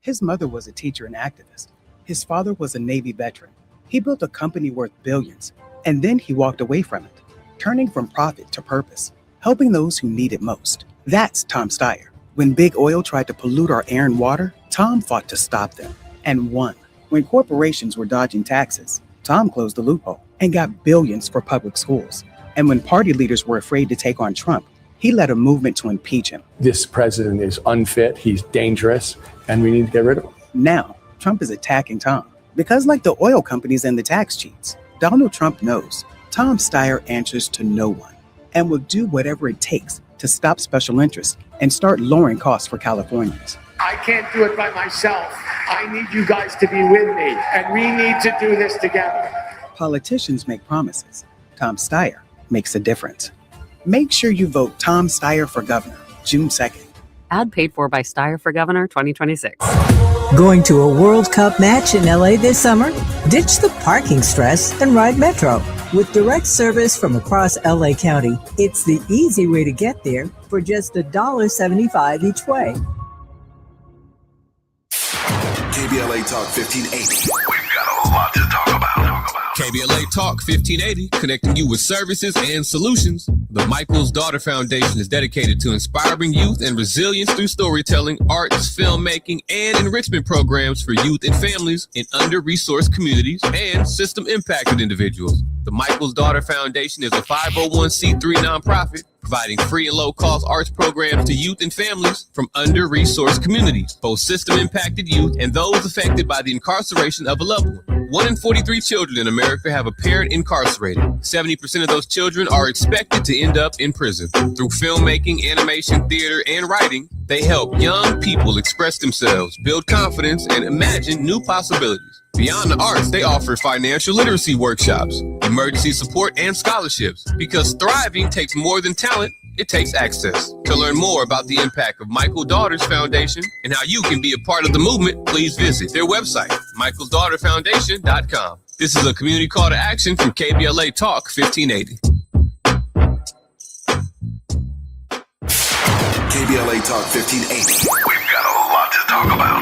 His mother was a teacher and activist. His father was a Navy veteran. He built a company worth billions, and then he walked away from it, turning from profit to purpose, helping those who need it most. That's Tom Steyer. When big oil tried to pollute our air and water, Tom fought to stop them and won. When corporations were dodging taxes, Tom closed the loophole and got billions for public schools. And when party leaders were afraid to take on Trump, he led a movement to impeach him.
This president is unfit, he's dangerous, and we need to get rid of him.
Now, Trump is attacking Tom because, like the oil companies and the tax cheats, Donald Trump knows Tom Steyer answers to no one and will do whatever it takes to stop special interests and start lowering costs for Californians.
I can't do it by myself. I need you guys to be with me, and we need to do this together.
Politicians make promises. Tom Steyer makes a difference. Make sure you vote Tom Steyer for governor, June 2nd.
Ad paid for by Steyer for Governor 2026.
Going to a World Cup match in LA this summer? Ditch the parking stress and ride Metro. With direct service from across LA County, it's the easy way to get there for just $1.75 each way.
KBLA Talk 1580. We've got a lot to talk about.
KBLA Talk 1580, connecting you with services and solutions. The Michael's Daughter Foundation is dedicated to inspiring youth and resilience through storytelling, arts, filmmaking, and enrichment programs for youth and families in under-resourced communities and system-impacted individuals. The Michael's Daughter Foundation is a 501c3 nonprofit providing free and low-cost arts programs to youth and families from under-resourced communities, both system-impacted youth and those affected by the incarceration of a loved one. 1 in 43 children in America have a parent incarcerated. 70% of those children are expected to end up in prison. Through filmmaking, animation, theater, and writing, they help young people express themselves, build confidence, and imagine new possibilities. Beyond the arts, they offer financial literacy workshops, emergency support, and scholarships. Because thriving takes more than talent, it takes access. To learn more about the impact of Michael Daughters Foundation and how you can be a part of the movement, please visit their website, michaelsdaughterfoundation.com. This is a community call to action from KBLA Talk 1580.
KBLA Talk 1580. We've got a lot to talk about.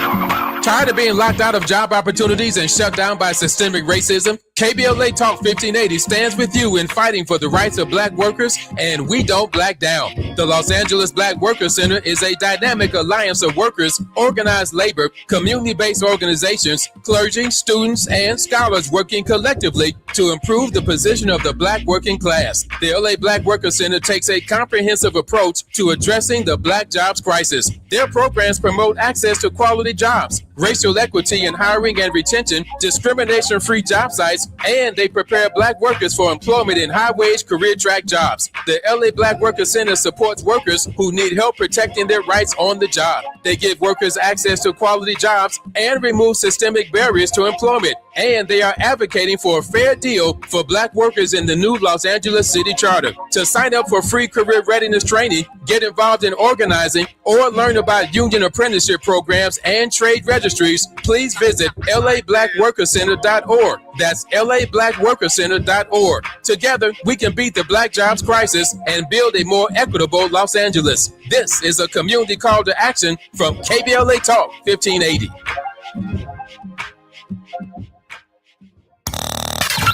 Tired of being locked out of job opportunities and shut down by systemic racism? KBLA Talk 1580 stands with you in fighting for the rights of black workers, and we don't black down. The Los Angeles Black Workers Center is a dynamic alliance of workers, organized labor, community-based organizations, clergy, students, and scholars working collectively to improve the position of the black working class. The LA Black Workers Center takes a comprehensive approach to addressing the black jobs crisis. Their programs promote access to quality jobs, racial equity in hiring and retention, discrimination-free job sites, and they prepare black workers for employment in high-wage career track jobs. The LA Black Workers Center supports workers who need help protecting their rights on the job. They give workers access to quality jobs and remove systemic barriers to employment. And they are advocating for a fair deal for black workers in the new Los Angeles City Charter. To sign up for free career readiness training, get involved in organizing, or learn about union apprenticeship programs and trade registries, please visit lablackworkercenter.org. That's lablackworkercenter.org. Together, we can beat the black jobs crisis and build a more equitable Los Angeles. This is a community call to action from KBLA Talk 1580.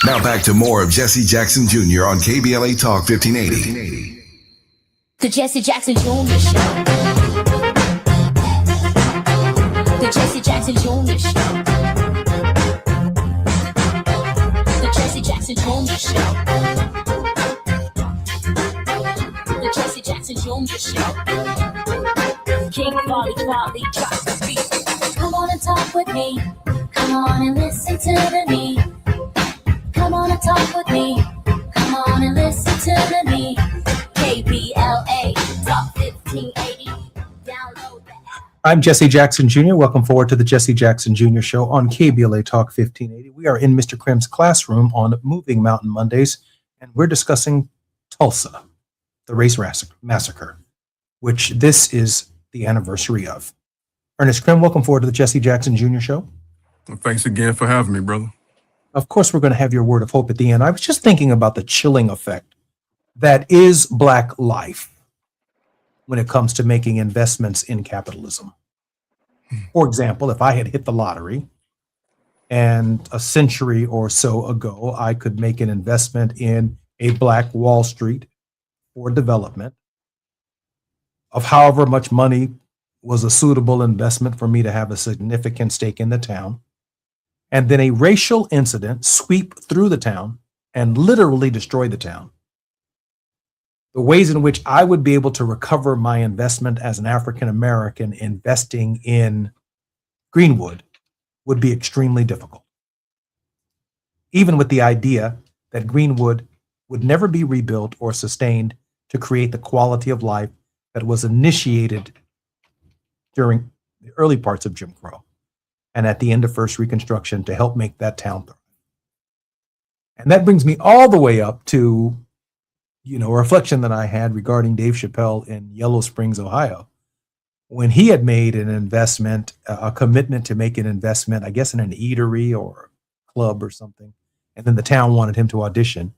Now back to more of Jesse Jackson Jr. on KBLA Talk 1580.
The Jesse Jackson Jr. Show. The Jesse Jackson Jr. Show. The Jesse Jackson Jr. Show. The Jesse Jackson Jr. Show. King Quality drops the beat. Come on and talk with me. to me. Come on and talk with me. Come on and listen to me. KBLA Talk 1580. Download the app.
I'm Jesse Jackson Jr. Welcome forward to the Jesse Jackson Jr. Show on KBLA Talk 1580. We are in Mr. Krim's classroom on Moving Mountain Mondays, and we're discussing Tulsa, the race massacre, which this is the anniversary of. Ernest Krim, welcome forward to the Jesse Jackson Jr. Show.
Well, thanks again for having me, brother.
Of course, we're going to have your word of hope at the end. I was just thinking about the chilling effect that is Black life when it comes to making investments in capitalism. For example, if I had hit the lottery and a century or so ago, I could make an investment in a Black Wall Street for development of however much money was a suitable investment for me to have a significant stake in the town. And then a racial incident sweep through the town and literally destroy the town. The ways in which I would be able to recover my investment as an African American investing in Greenwood would be extremely difficult. Even with the idea that Greenwood would never be rebuilt or sustained to create the quality of life that was initiated during the early parts of Jim Crow and at the end of First Reconstruction to help make that town thrive. And that brings me all the way up to, a reflection that I had regarding Dave Chappelle in Yellow Springs, Ohio, when he had made an investment, a commitment to make an investment, I guess in an eatery or a club or something, and then the town wanted him to audition.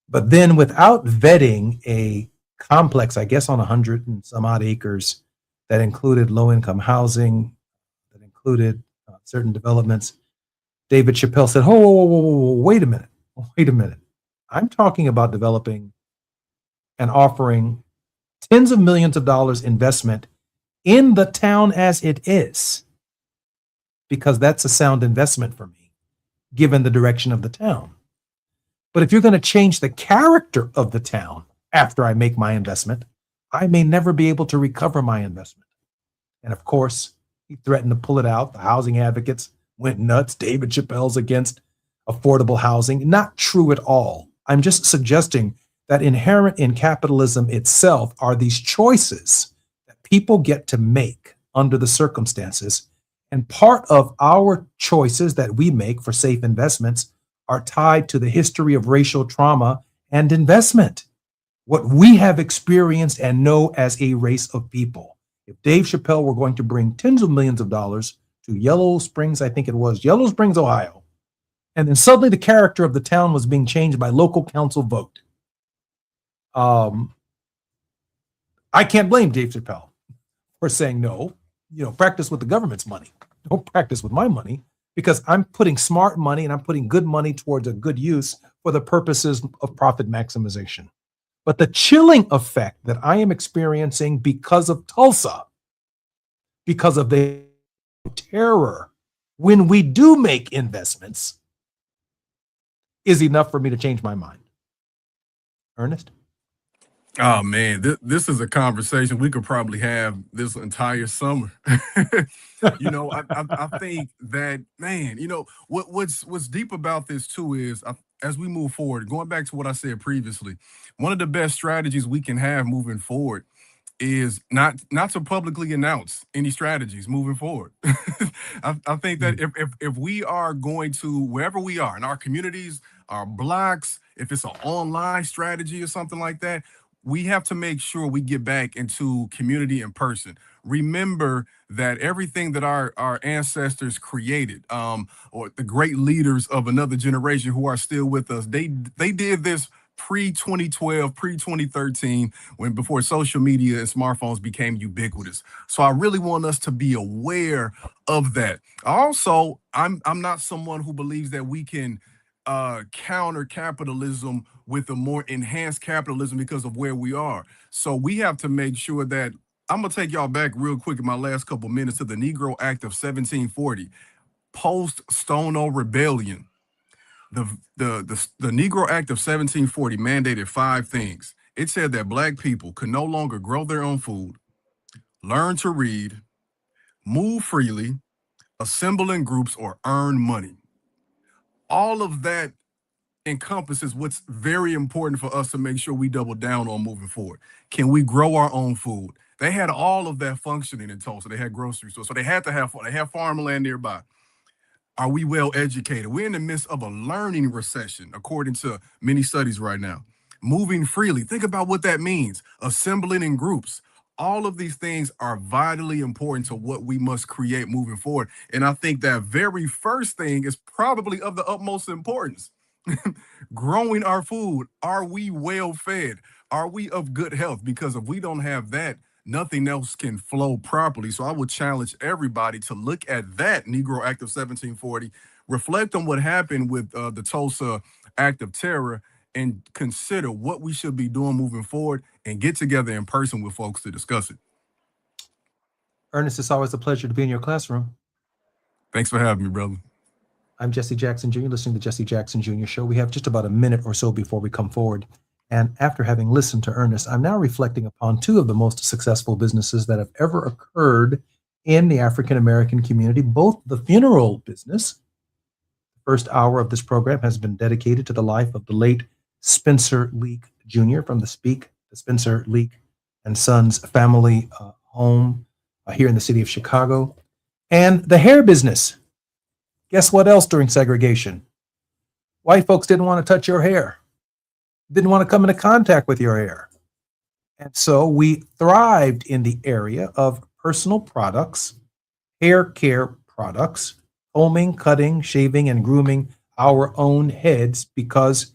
But then without vetting a complex, I guess on 100 and some odd acres that included low-income housing, that included certain developments, David Chappelle said, whoa, wait a minute. I'm talking about developing and offering tens of millions of dollars investment in the town as it is, because that's a sound investment for me, given the direction of the town. But if you're going to change the character of the town after I make my investment, I may never be able to recover my investment. And of course, he threatened to pull it out. The housing advocates went nuts. David Chappelle's against affordable housing. Not true at all. I'm just suggesting that inherent in capitalism itself are these choices that people get to make under the circumstances. And part of our choices that we make for safe investments are tied to the history of racial trauma and investment, what we have experienced and know as a race of people. If Dave Chappelle were going to bring tens of millions of dollars to Yellow Springs, I think it was Yellow Springs, Ohio, and then suddenly the character of the town was being changed by local council vote, I can't blame Dave Chappelle for saying no, practice with the government's money. Don't practice with my money, because I'm putting smart money and I'm putting good money towards a good use for the purposes of profit maximization. But the chilling effect that I am experiencing because of Tulsa, because of the terror when we do make investments, is enough for me to change my mind. Ernest?
Oh man, this is a conversation we could probably have this entire summer. I think that, man, what's deep about this too is, as we move forward, going back to what I said previously, one of the best strategies we can have moving forward is not to publicly announce any strategies moving forward. I think that if we are going to, wherever we are in our communities, our blocks, if it's an online strategy or something like that, we have to make sure we get back into community in person. Remember that everything that our ancestors created, or the great leaders of another generation who are still with us, they did this pre-2012, pre-2013, before social media and smartphones became ubiquitous. So I really want us to be aware of that. Also, I'm not someone who believes that we can counter capitalism with a more enhanced capitalism because of where we are. So we have to make sure that, I'm gonna take y'all back real quick in my last couple minutes to the Negro Act of 1740, post Stono Rebellion. The Negro Act of 1740 mandated 5 things. It said that Black people could no longer grow their own food, learn to read, move freely, assemble in groups, or earn money. all of that encompasses what's very important for us to make sure we double down on moving forward. Can we grow our own food? They had all of that functioning in Tulsa. They had grocery stores, so they had farmland nearby. Are we well educated? We're in the midst of a learning recession, according to many studies right now. Moving freely, think about what that means. Assembling in groups. All of these things are vitally important to what we must create moving forward. And I think that very first thing is probably of the utmost importance. Growing our food. Are we well fed? Are we of good health? Because if we don't have that, nothing else can flow properly. So I would challenge everybody to look at that Negro Act of 1740, reflect on what happened with the Tulsa Act of Terror, and consider what we should be doing moving forward and get together in person with folks to discuss it.
Ernest, it's always a pleasure to be in your classroom.
Thanks for having me, brother.
I'm Jesse Jackson Jr., listening to Jesse Jackson Jr. Show. We have just about a minute or so before we come forward. And after having listened to Ernest, I'm now reflecting upon two of the most successful businesses that have ever occurred in the African-American community, both the funeral business. The first hour of this program has been dedicated to the life of the late Spencer Leak Jr. from the Spencer Leak and Sons family home here in the city of Chicago. And the hair business. Guess what else during segregation? White folks didn't want to touch your hair. Didn't want to come into contact with your hair. And so we thrived in the area of personal products, hair care products, combing, cutting, shaving, and grooming our own heads because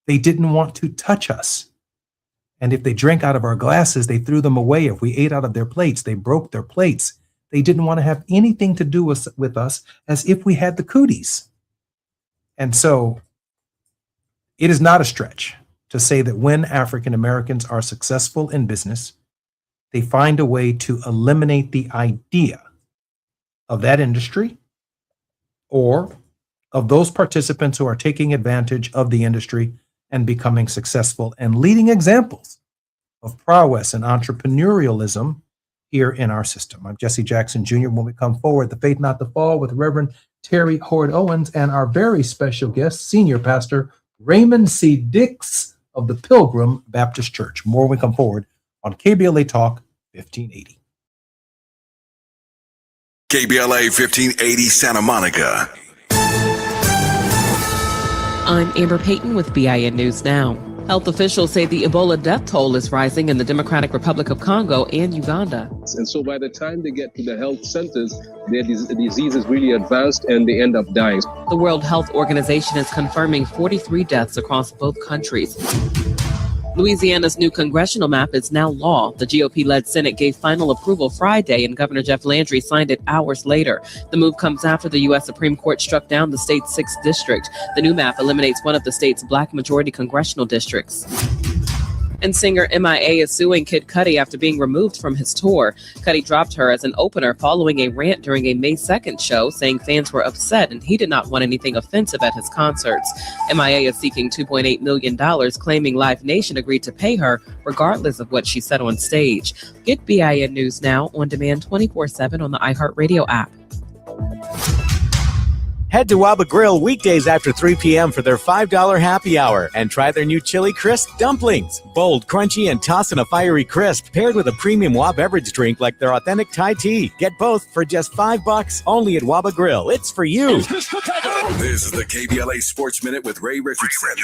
they didn't want to touch us. And if they drank out of our glasses, they threw them away. If we ate out of their plates, they broke their plates. They didn't want to have anything to do with us as if we had the cooties. And so it is not a stretch to say that when African Americans are successful in business, they find a way to eliminate the idea of that industry or of those participants who are taking advantage of the industry and becoming successful and leading examples of prowess and entrepreneurialism here in our system. I'm Jesse Jackson Jr. When we come forward, The Faith Not to Fall with Reverend Terry Hord Owens and our very special guest, Senior Pastor Raymond C. Dix of the Pilgrim Baptist Church. More when we come forward on KBLA Talk 1580.
KBLA 1580 Santa Monica.
I'm Amber Payton with BIN News Now. Health officials say the Ebola death toll is rising in the Democratic Republic of Congo and Uganda.
And so by the time they get to the health centers, their disease is really advanced and they end up dying.
The World Health Organization is confirming 43 deaths across both countries. Louisiana's new congressional map is now law. The GOP-led Senate gave final approval Friday, and Governor Jeff Landry signed it hours later. The move comes after the U.S. Supreme Court struck down the state's 6th district. The new map eliminates one of the state's black majority congressional districts. And singer MIA is suing Kid Cudi after being removed from his tour. Cudi dropped her as an opener following a rant during a May 2nd show, saying fans were upset and he did not want anything offensive at his concerts. MIA is seeking $2.8 million, claiming Live Nation agreed to pay her regardless of what she said on stage. Get BIN News Now on demand 24/7 on the iHeartRadio app.
Head to Waba Grill weekdays after 3 p.m. for their $5 happy hour and try their new Chili Crisp dumplings. Bold, crunchy, and tossed in a fiery crisp paired with a premium Waba beverage drink like their authentic Thai tea. Get both for just $5 only at Waba Grill. It's for you.
This is the KBLA Sports Minute with Ray Richardson.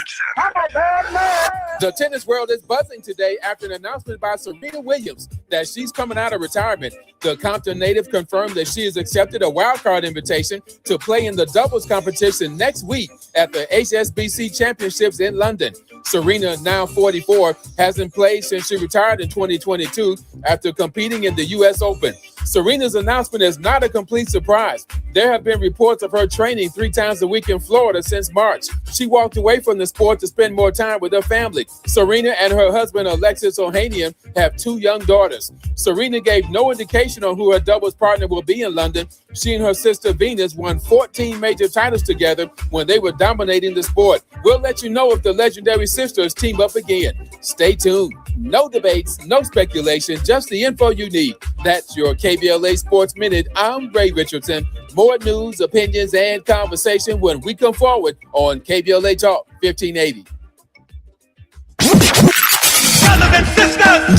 The tennis world is buzzing today after an announcement by Serena Williams that she's coming out of retirement. The Compton native confirmed that she has accepted a wildcard invitation to play in the doubles competition next week at the HSBC Championships in London. Serena, now 44, hasn't played since she retired in 2022 after competing in the U.S. Open. Serena's announcement is not a complete surprise. There have been reports of her training 3 times a week in Florida since March. She walked away from the sport to spend more time with her family. Serena and her husband, Alexis Ohanian, have 2 young daughters. Serena gave no indication on who her doubles partner will be in London. She and her sister Venus won 14 major titles together when they were dominating the sport. We'll let you know if the legendary sisters team up again. Stay tuned. No debates, no speculation, just the info you need. That's your KBLA Sports Minute. I'm Ray Richardson. More news, opinions, and conversation when we come forward on KBLA Talk 1580.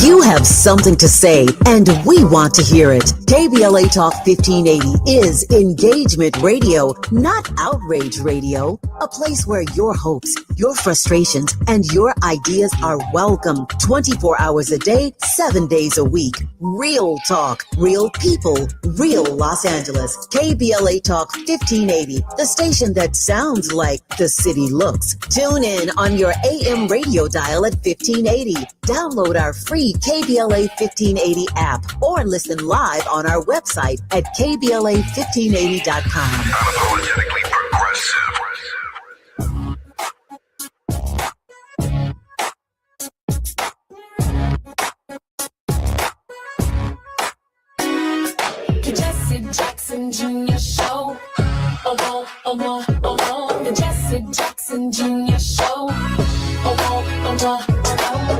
You have something to say, and we want to hear it. KBLA Talk 1580 is engagement radio, not outrage radio. A place where your hopes, your frustrations, and your ideas are welcome 24 hours a day, 7 days a week. Real talk, real people, real Los Angeles. KBLA Talk 1580, the station that sounds like the city looks. Tune in on your AM radio dial at 1580. Download our free KBLA 1580 app or listen live on our website at KBLA1580.com.
Unapologetically progressive.
The Jesse Jackson Jr. Show. The Jesse Jackson Jr. Show.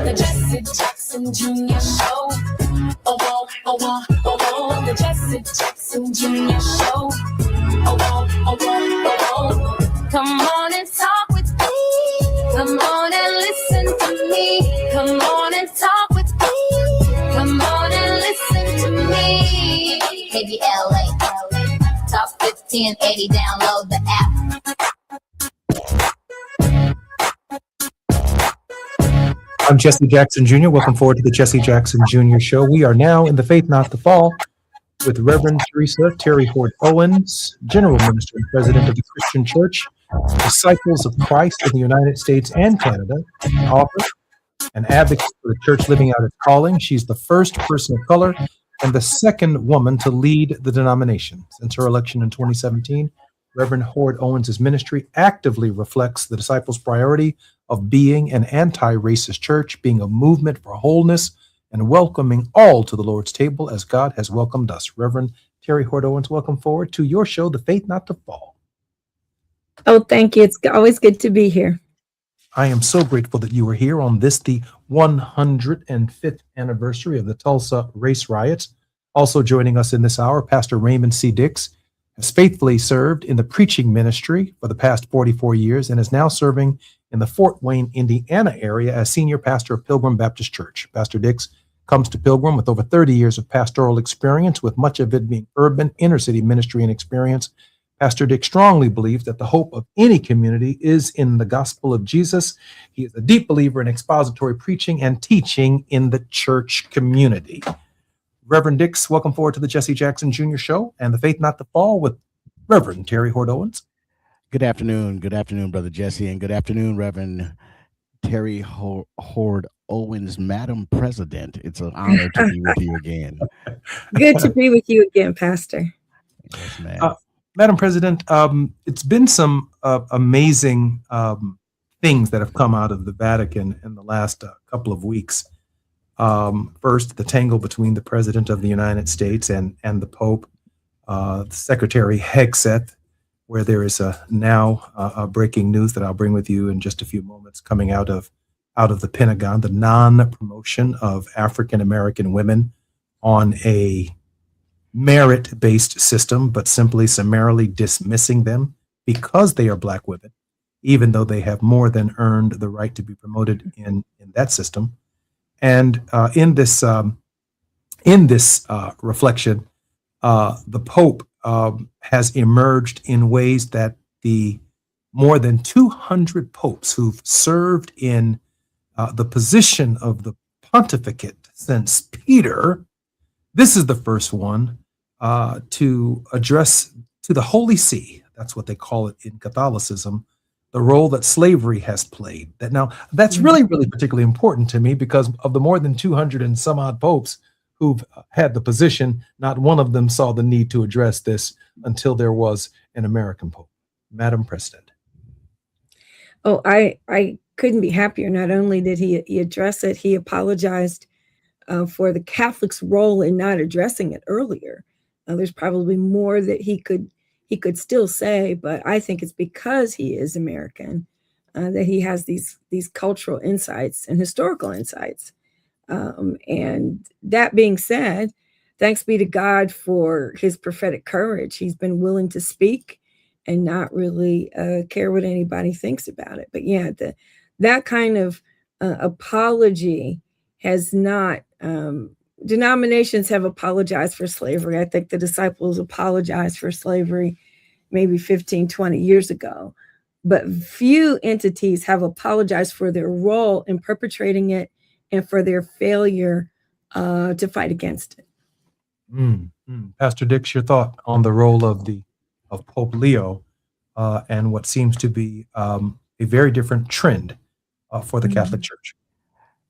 The Jesse Jackson Jr. Show. The Jesse Jackson Jr. Show. Come on and talk with me. Come on and listen to me. Come on and talk with me. Come on and listen to me. KBLA Talk 1580. Download the app.
I'm Jesse Jackson Jr. Welcome forward to the Jesse Jackson Jr. Show. We are now in the Faith Not the Fall with Reverend Teresa Terry Hord Owens, General Minister and President of the Christian Church, Disciples of Christ in the United States and Canada, an author, an advocate for the church living out its calling. She's the first person of color and the second woman to lead the denomination. Since her election in 2017, Reverend Hord Owens' ministry actively reflects the disciples' priority of being an anti-racist church, being a movement for wholeness, and welcoming all to the Lord's table as God has welcomed us. Reverend Terry Hord Owens, welcome forward to your show, The Faith Not to Fall.
Oh, thank you. It's always good to be here.
I am so grateful that you are here on this, the 105th anniversary of the Tulsa race riots. Also joining us in this hour, Pastor Raymond C. Dix has faithfully served in the preaching ministry for the past 44 years and is now serving in the Fort Wayne, Indiana area as senior pastor of Pilgrim Baptist Church. Pastor Dix comes to Pilgrim with over 30 years of pastoral experience, with much of it being urban, inner-city ministry and experience. Pastor Dix strongly believes that the hope of any community is in the gospel of Jesus. He is a deep believer in expository preaching and teaching in the church community. Reverend Dix, welcome forward to the Jesse Jackson Jr. Show and the Faith Not to Fall with Reverend Terry Hord Owens.
Good afternoon. Good afternoon, Brother Jesse, and good afternoon, Reverend Terry Hord Owens, Madam President. It's an honor to be with you again.
Good to be with you again, Pastor.
Yes, ma'am.
Madam President, it's been some amazing things that have come out of the Vatican in the last couple of weeks. First, the tangle between the President of the United States and the Pope, Secretary Hegseth, where there is now breaking news that I'll bring with you in just a few moments coming out of the Pentagon, the non-promotion of African American women on a merit-based system, but simply summarily dismissing them because they are Black women, even though they have more than earned the right to be promoted in that system. And in this reflection, the Pope has emerged in ways that the more than 200 popes who've served in the position of the pontificate since Peter, this is the first one to address to the Holy See, that's what they call it in Catholicism, the role that slavery has played. That's really, really particularly important to me because of the more than 200 and some odd popes who've had the position, not one of them saw the need to address this until there was an American Pope. Madam President.
Oh, I couldn't be happier. Not only did he address it, he apologized for the Catholics' role in not addressing it earlier. There's probably more that he could still say, but I think it's because he is American that he has these cultural insights and historical insights And that being said, thanks be to God for his prophetic courage. He's been willing to speak and not really care what anybody thinks about it. But yeah, that kind of apology has not, denominations have apologized for slavery. I think the disciples apologized for slavery maybe 15, 20 years ago. But few entities have apologized for their role in perpetrating it and for their failure to fight against it.
Pastor Dix, your thought on the role of Pope Leo and what seems to be a very different trend for the Catholic Church.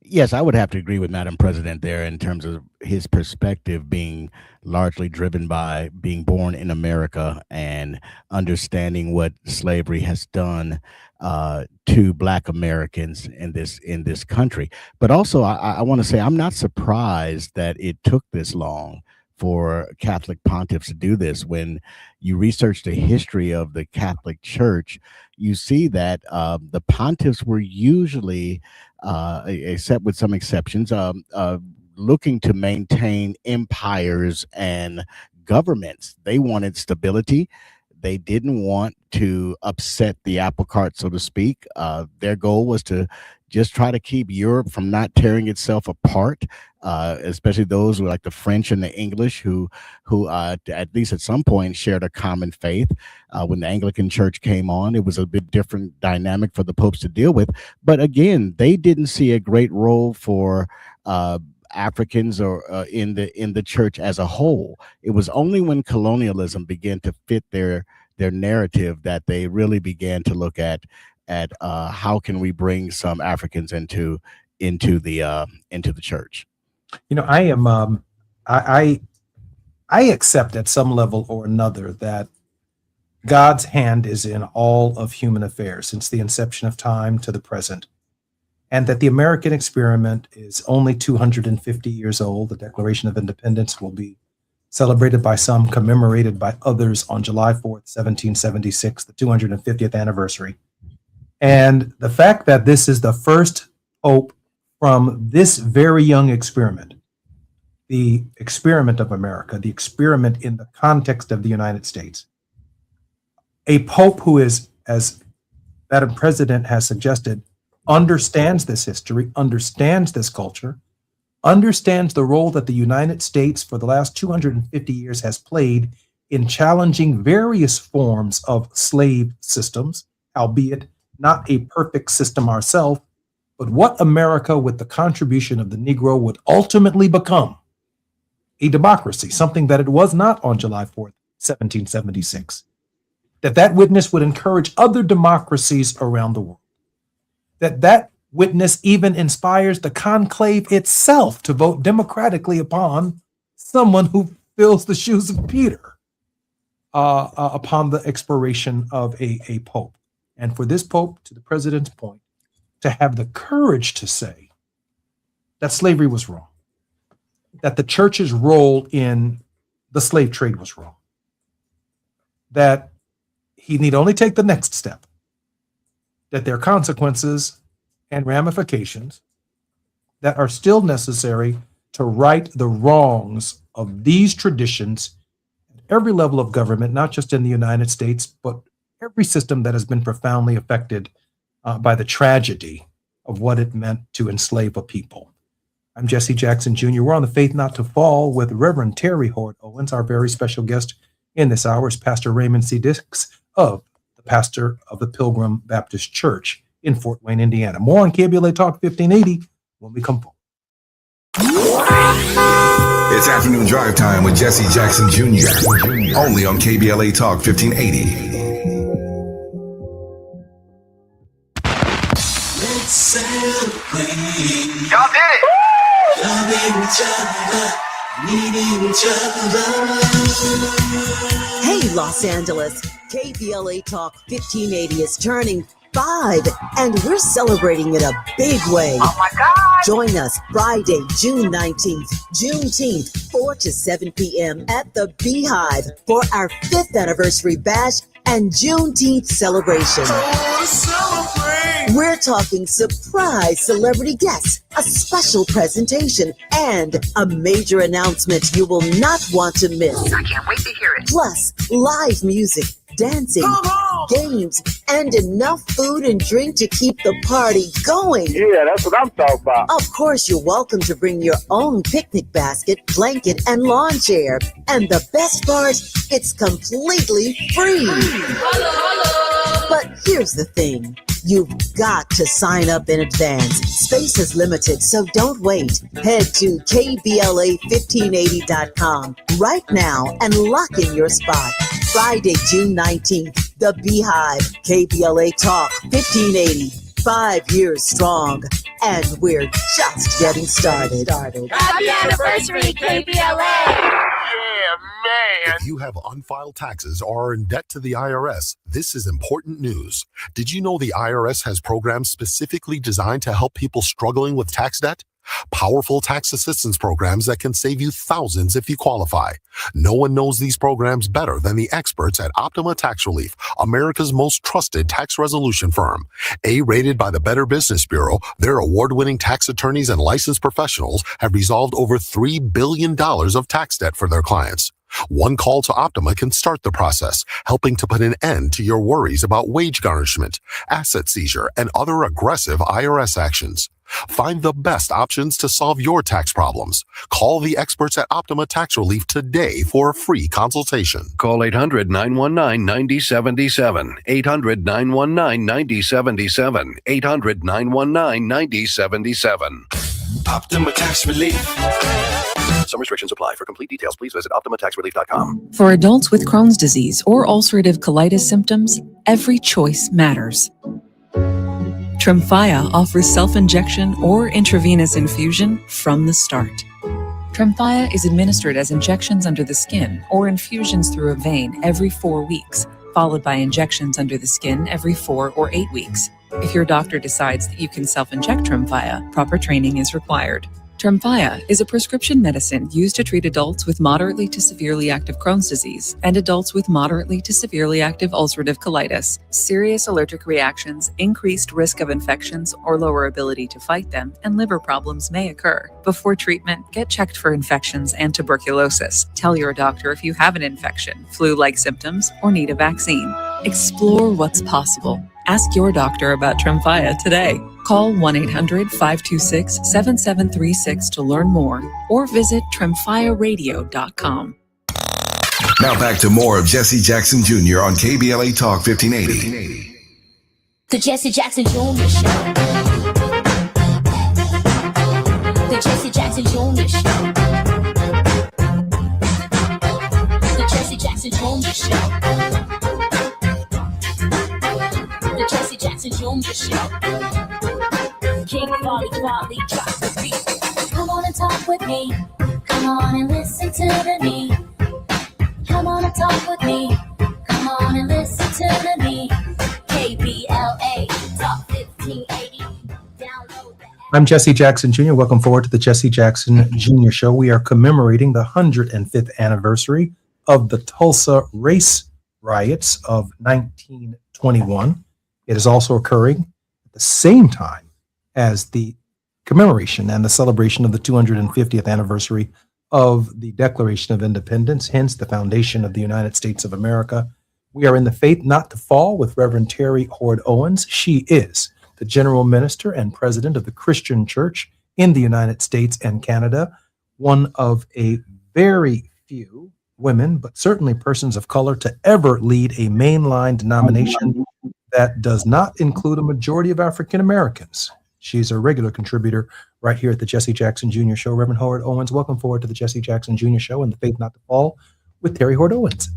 Yes, I would have to agree with Madam President there in terms of his perspective being largely driven by being born in America and understanding what slavery has done to Black Americans in this country. But also, I want to say I'm not surprised that it took this long for Catholic pontiffs to do this. When you research the history of the Catholic Church, you see that the pontiffs were usually, except with some exceptions, looking to maintain empires and governments. They wanted stability. They didn't want to upset the apple cart, so to speak. Their goal was to just try to keep Europe from not tearing itself apart, especially those like the French and the English who at least at some point shared a common faith. When the Anglican Church came on, it was a bit different dynamic for the popes to deal with. But again, they didn't see a great role for Africans or in the church as a whole. It was only when colonialism began to fit their narrative that they really began to look at how can we bring some Africans into the church.
You know, I am I accept at some level or another that God's hand is in all of human affairs since the inception of time to the present, and that the American experiment is only 250 years old. The Declaration of Independence will be celebrated by some, commemorated by others on July 4th, 1776, the 250th anniversary. And the fact that this is the first pope from this very young experiment, the experiment of America, the experiment in the context of the United States, a pope who is, as Madam President has suggested, understands this history, understands this culture, understands the role that the United States for the last 250 years has played in challenging various forms of slave systems, albeit not a perfect system ourselves, but what America, with the contribution of the Negro, would ultimately become a democracy, something that it was not on July 4th, 1776. That witness would encourage other democracies around the world. That witness even inspires the conclave itself to vote democratically upon someone who fills the shoes of Peter upon the expiration of a pope. And for this pope, to the president's point, to have the courage to say that slavery was wrong, that the church's role in the slave trade was wrong, that he need only take the next step, that there are consequences and ramifications that are still necessary to right the wrongs of these traditions at every level of government, not just in the United States, but every system that has been profoundly affected by the tragedy of what it meant to enslave a people. I'm Jesse Jackson Jr. We're on the Faith Not to Fall with Reverend Terry Hoard Owens. Our very special guest in this hour is Pastor Raymond C. Dix, the pastor of the Pilgrim Baptist Church in Fort Wayne, Indiana. More on KBLA Talk 1580 when we come forward.
It's afternoon drive time with Jesse Jackson Jr. Only on KBLA Talk 1580.
Let's celebrate. Y'all did it. Loving each other, needing each other.
Hey, Los Angeles, KBLA Talk 1580 is turning 5, and we're celebrating in a big way.
Oh my God!
Join us Friday, June 19th, Juneteenth, 4 to 7 p.m. at the Beehive for our 5th anniversary bash and Juneteenth celebration. We're talking surprise celebrity guests, a special presentation, and a major announcement you will not want to miss.
I can't wait to hear it.
Plus, live music, dancing, games, and enough food and drink to keep the party going.
Yeah, that's what I'm talking about.
Of course, you're welcome to bring your own picnic basket, blanket, and lawn chair. And the best part, it's completely free. But here's the thing. You've got to sign up in advance. Space is limited, so don't wait. Head to KBLA1580.com right now and lock in your spot. Friday, June 19th, The Beehive, KBLA Talk 1580. 5 years strong, and we're just getting started.
Happy anniversary, KBLA!
If you have unfiled taxes or are in debt to the IRS, this is important news. Did you know the IRS has programs specifically designed to help people struggling with tax debt? Powerful tax assistance programs that can save you thousands if you qualify. No one knows these programs better than the experts at Optima Tax Relief, America's most trusted tax resolution firm. A-rated by the Better Business Bureau, their award-winning tax attorneys and licensed professionals have resolved over $3 billion of tax debt for their clients. One call to Optima can start the process, helping to put an end to your worries about wage garnishment, asset seizure, and other aggressive IRS actions. Find the best options to solve your tax problems. Call the experts at Optima Tax Relief today for a free consultation.
Call 800-919-9077. 800-919-9077. 800-919-9077.
Optima Tax Relief. Some restrictions apply. For complete details, please visit OptimaTaxRelief.com.
For adults with Crohn's disease or ulcerative colitis symptoms, every choice matters. Tremfya offers self-injection or intravenous infusion from the start. Tremfya is administered as injections under the skin or infusions through a vein every 4 weeks, followed by injections under the skin every 4 or 8 weeks. If your doctor decides that you can self-inject Tremfya, proper training is required. Tremfya is a prescription medicine used to treat adults with moderately to severely active Crohn's disease and adults with moderately to severely active ulcerative colitis. Serious allergic reactions, increased risk of infections or lower ability to fight them, and liver problems may occur. Before treatment, get checked for infections and tuberculosis. Tell your doctor if you have an infection, flu-like symptoms, or need a vaccine. Explore what's possible. Ask your doctor about Tremfya today. Call 1-800-526-7736 to learn more or visit tremfyaradio.com.
Now back to more of Jesse Jackson Jr. on KBLA Talk 1580.
The Jesse Jackson Jr. Show. The Jesse Jackson Jr. Show. The Jesse Jackson Jr. Show. The Jesse Jackson Jr. Show. King Volley, drop the beat. Come on and talk with me. Come on and listen to me. Come on and talk with me. Come on and listen to me. KBLA Talk 1580. Download the app.
I'm Jesse Jackson Jr. Welcome forward to the Jesse Jackson Jr. Show. We are commemorating the 105th anniversary of the Tulsa race riots of 1921. It is also occurring at the same time as the commemoration and the celebration of the 250th anniversary of the Declaration of Independence, hence the foundation of the United States of America. We are in the Faith Not to Fall with Reverend Terry Hoard Owens. She is the General Minister and President of the Christian Church in the United States and Canada, one of a very few women, but certainly persons of color, to ever lead a mainline denomination that does not include a majority of African Americans. She's a regular contributor right here at the Jesse Jackson Jr. Show. Reverend Hoard Owens, welcome forward to the Jesse Jackson Jr. Show and the Faith Not to Fall with Terry Hoard Owens.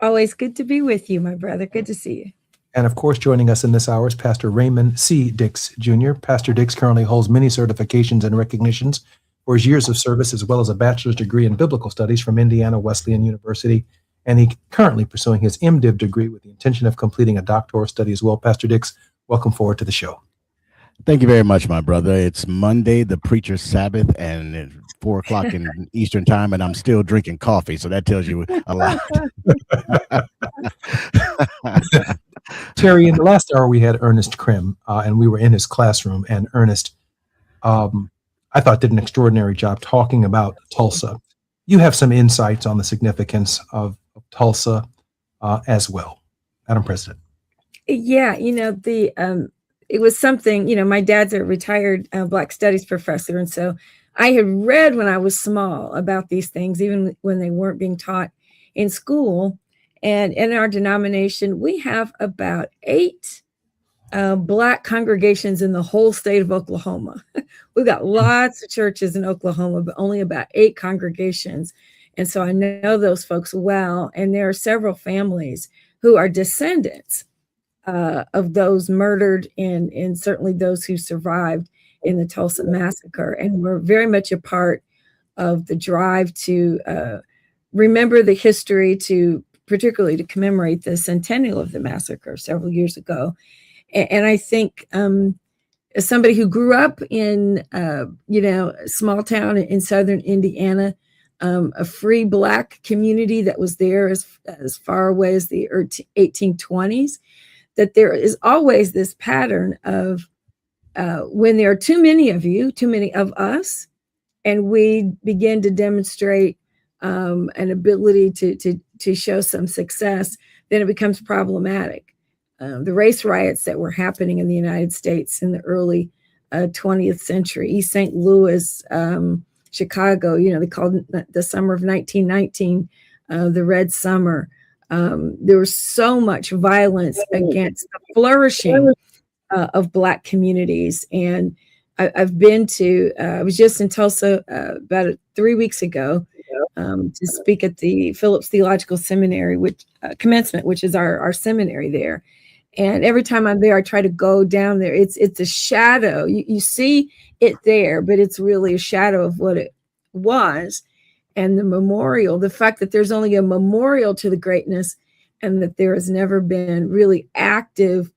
Always good to be with you, my brother. Good to see you.
And of course, joining us in this hour is Pastor Raymond C. Dix Jr. Pastor Dix currently holds many certifications and recognitions for his years of service, as well as a bachelor's degree in biblical studies from Indiana Wesleyan University. And he's currently pursuing his MDiv degree with the intention of completing a doctoral study as well. Pastor Dix, welcome forward to the show.
Thank you very much, my brother. It's Monday, the preacher's Sabbath, and it's 4 o'clock in Eastern time, and I'm still drinking coffee, so that tells you a lot.
Terry, in the last hour, we had Ernest Krim, and we were in his classroom. And Ernest, I thought, did an extraordinary job talking about Tulsa. You have some insights on the significance of Tulsa as well, Madam President.
Yeah, it was something, my dad's a retired Black Studies professor. And so I had read when I was small about these things, even when they weren't being taught in school. And in our denomination, we have about 8 Black congregations in the whole state of Oklahoma. We've got lots of churches in Oklahoma, but only about 8 congregations. And so I know those folks well. And there are several families who are descendants of those murdered and certainly those who survived in the Tulsa massacre. And we're very much a part of the drive to remember the history, particularly to commemorate the centennial of the massacre several years ago. And I think as somebody who grew up in, a small town in southern Indiana, a free Black community that was there as far away as the 1820s, that there is always this pattern of when there are too many of you, too many of us, and we begin to demonstrate an ability to show some success, then it becomes problematic. The race riots that were happening in the United States in the early 20th century, East St. Louis, Chicago, they called the summer of 1919 the Red Summer. There was so much violence against the flourishing of Black communities. And I was just in Tulsa about 3 weeks ago to speak at the Phillips Theological Seminary, commencement, which is our seminary there. And every time I'm there, I try to go down there. It's a shadow. You see it there, but it's really a shadow of what it was. And the memorial, the fact that there's only a memorial to the greatness and that there has never been really active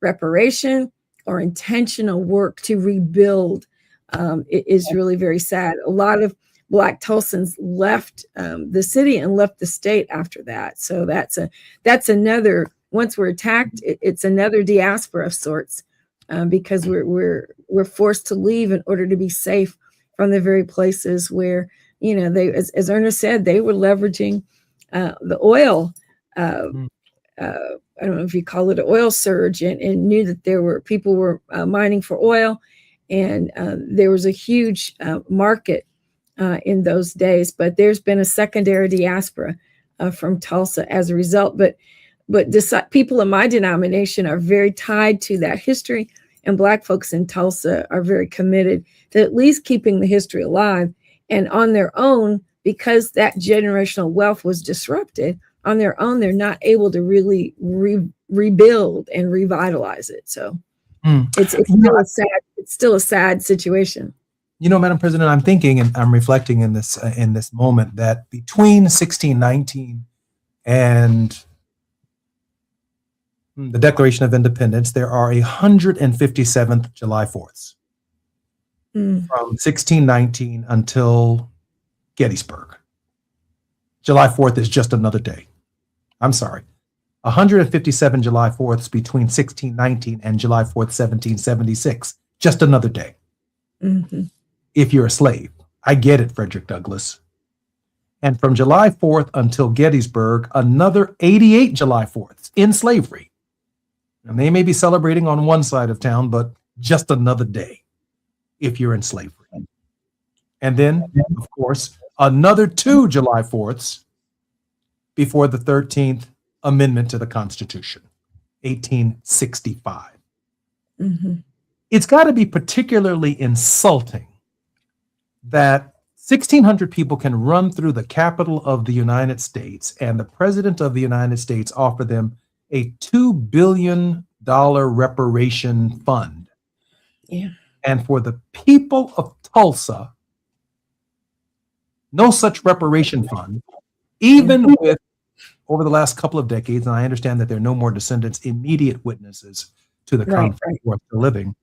reparation or intentional work to rebuild it is really very sad. A lot of Black Tulsans left the city and left the state after that. So that's another. Once we're attacked, it's another diaspora of sorts because we're forced to leave in order to be safe from the very places where they, as Ernest said, they were leveraging the oil. I don't know if you call it an oil surge, and knew that people were mining for oil, and there was a huge market in those days. But there's been a secondary diaspora from Tulsa as a result. But people in my denomination are very tied to that history, and Black folks in Tulsa are very committed to at least keeping the history alive. And on their own, because that generational wealth was disrupted, on their own, they're not able to really rebuild and revitalize it. So it's still a sad situation.
Madam President, I'm thinking and I'm reflecting in this moment that between 1619 and the Declaration of Independence, there are 157th July 4ths from 1619 until Gettysburg. July 4th is just another day. I'm sorry. 157 July 4ths between 1619 and July 4th, 1776. Just another day.
Mm-hmm.
If you're a slave. I get it, Frederick Douglass. And from July 4th until Gettysburg, another 88 July 4ths in slavery. And they may be celebrating on one side of town, but just another day if you're in slavery. And then, of course, another 2 July 4ths before the 13th Amendment to the Constitution, 1865.
Mm-hmm.
It's got to be particularly insulting that 1,600 people can run through the capital of the United States and the President of the United States offer them a $2 billion reparation fund.
Yeah.
And for the people of Tulsa, no such reparation fund, even with over the last couple of decades, and I understand that there are no more descendants, immediate witnesses to the conflict worth the living,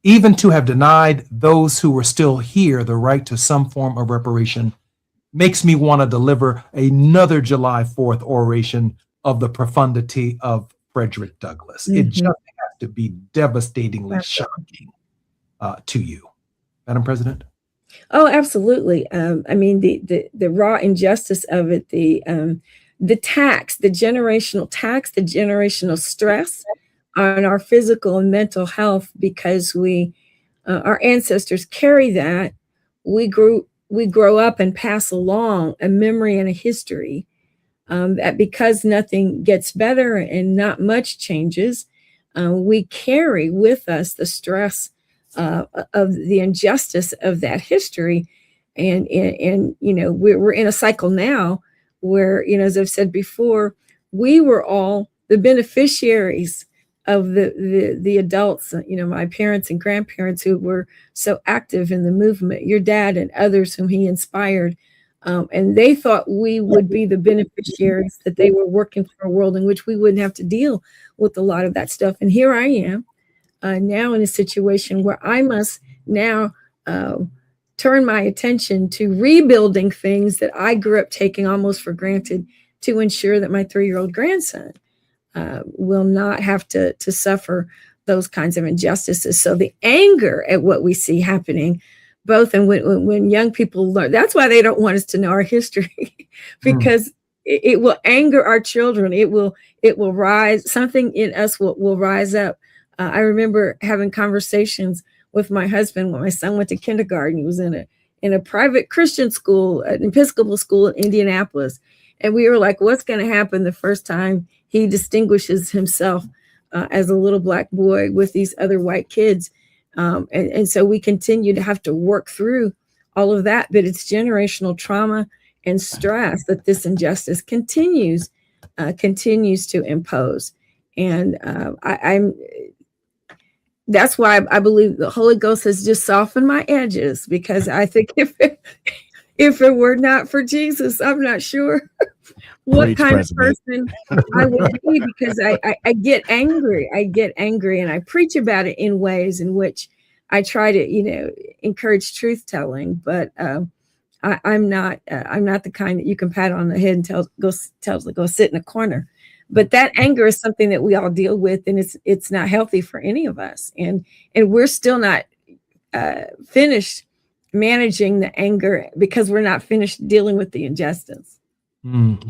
even to have denied those who were still here the right to some form of reparation makes me want to deliver another July 4th oration of the profundity of Frederick Douglass. It just has to be devastatingly shocking to you, Madam President.
Oh, absolutely. I mean, the raw injustice of it, the tax, the generational tax, the generational stress on our physical and mental health, because our ancestors carry that. We grow up and pass along a memory and a history that, because nothing gets better and not much changes, we carry with us the stress of the injustice of that history. And we're in a cycle now where, as I've said before, we were all the beneficiaries of the adults, my parents and grandparents who were so active in the movement, your dad and others whom he inspired. And they thought we would be the beneficiaries, that they were working for a world in which we wouldn't have to deal with a lot of that stuff. And here I am now in a situation where I must now turn my attention to rebuilding things that I grew up taking almost for granted, to ensure that my 3-year-old grandson will not have to suffer those kinds of injustices. So the anger at what we see happening, both and when young people learn, that's why they don't want us to know our history, because it will anger our children. It will rise, something in us will rise up. I remember having conversations with my husband when my son went to kindergarten. He was in a private Christian school, an Episcopal school in Indianapolis. And we were like, what's going to happen the first time he distinguishes himself as a little black boy with these other white kids? And so we continue to have to work through all of that, but it's generational trauma and stress that this injustice continues to impose. And that's why I believe the Holy Ghost has just softened my edges, because I think if it were not for Jesus, I'm not sure what kind of person I would be, because I get angry. And I preach about it in ways in which I try to, encourage truth telling, but I'm not the kind that you can pat on the head and tell to go sit in a corner. But that anger is something that we all deal with, and it's not healthy for any of us. And we're still not finished managing the anger, because we're not finished dealing with the injustice.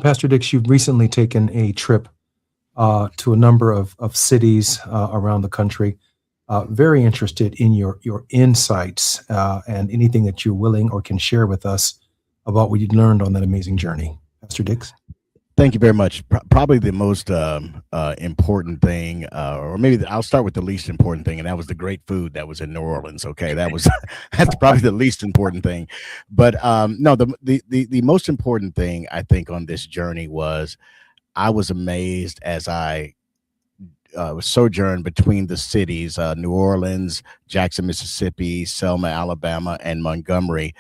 Pastor Dix, you've recently taken a trip to a number of cities around the country. Very interested in your insights and anything that you're willing or can share with us about what you learned on that amazing journey. Pastor Dix?
Thank you very much. Probably the most important thing, or maybe I'll start with the least important thing, and that was the great food that was in New Orleans. Okay, that's probably the least important thing. But no, the most important thing I think on this journey was I was amazed as I sojourned between the cities, New Orleans, Jackson, Mississippi, Selma, Alabama, and Montgomery,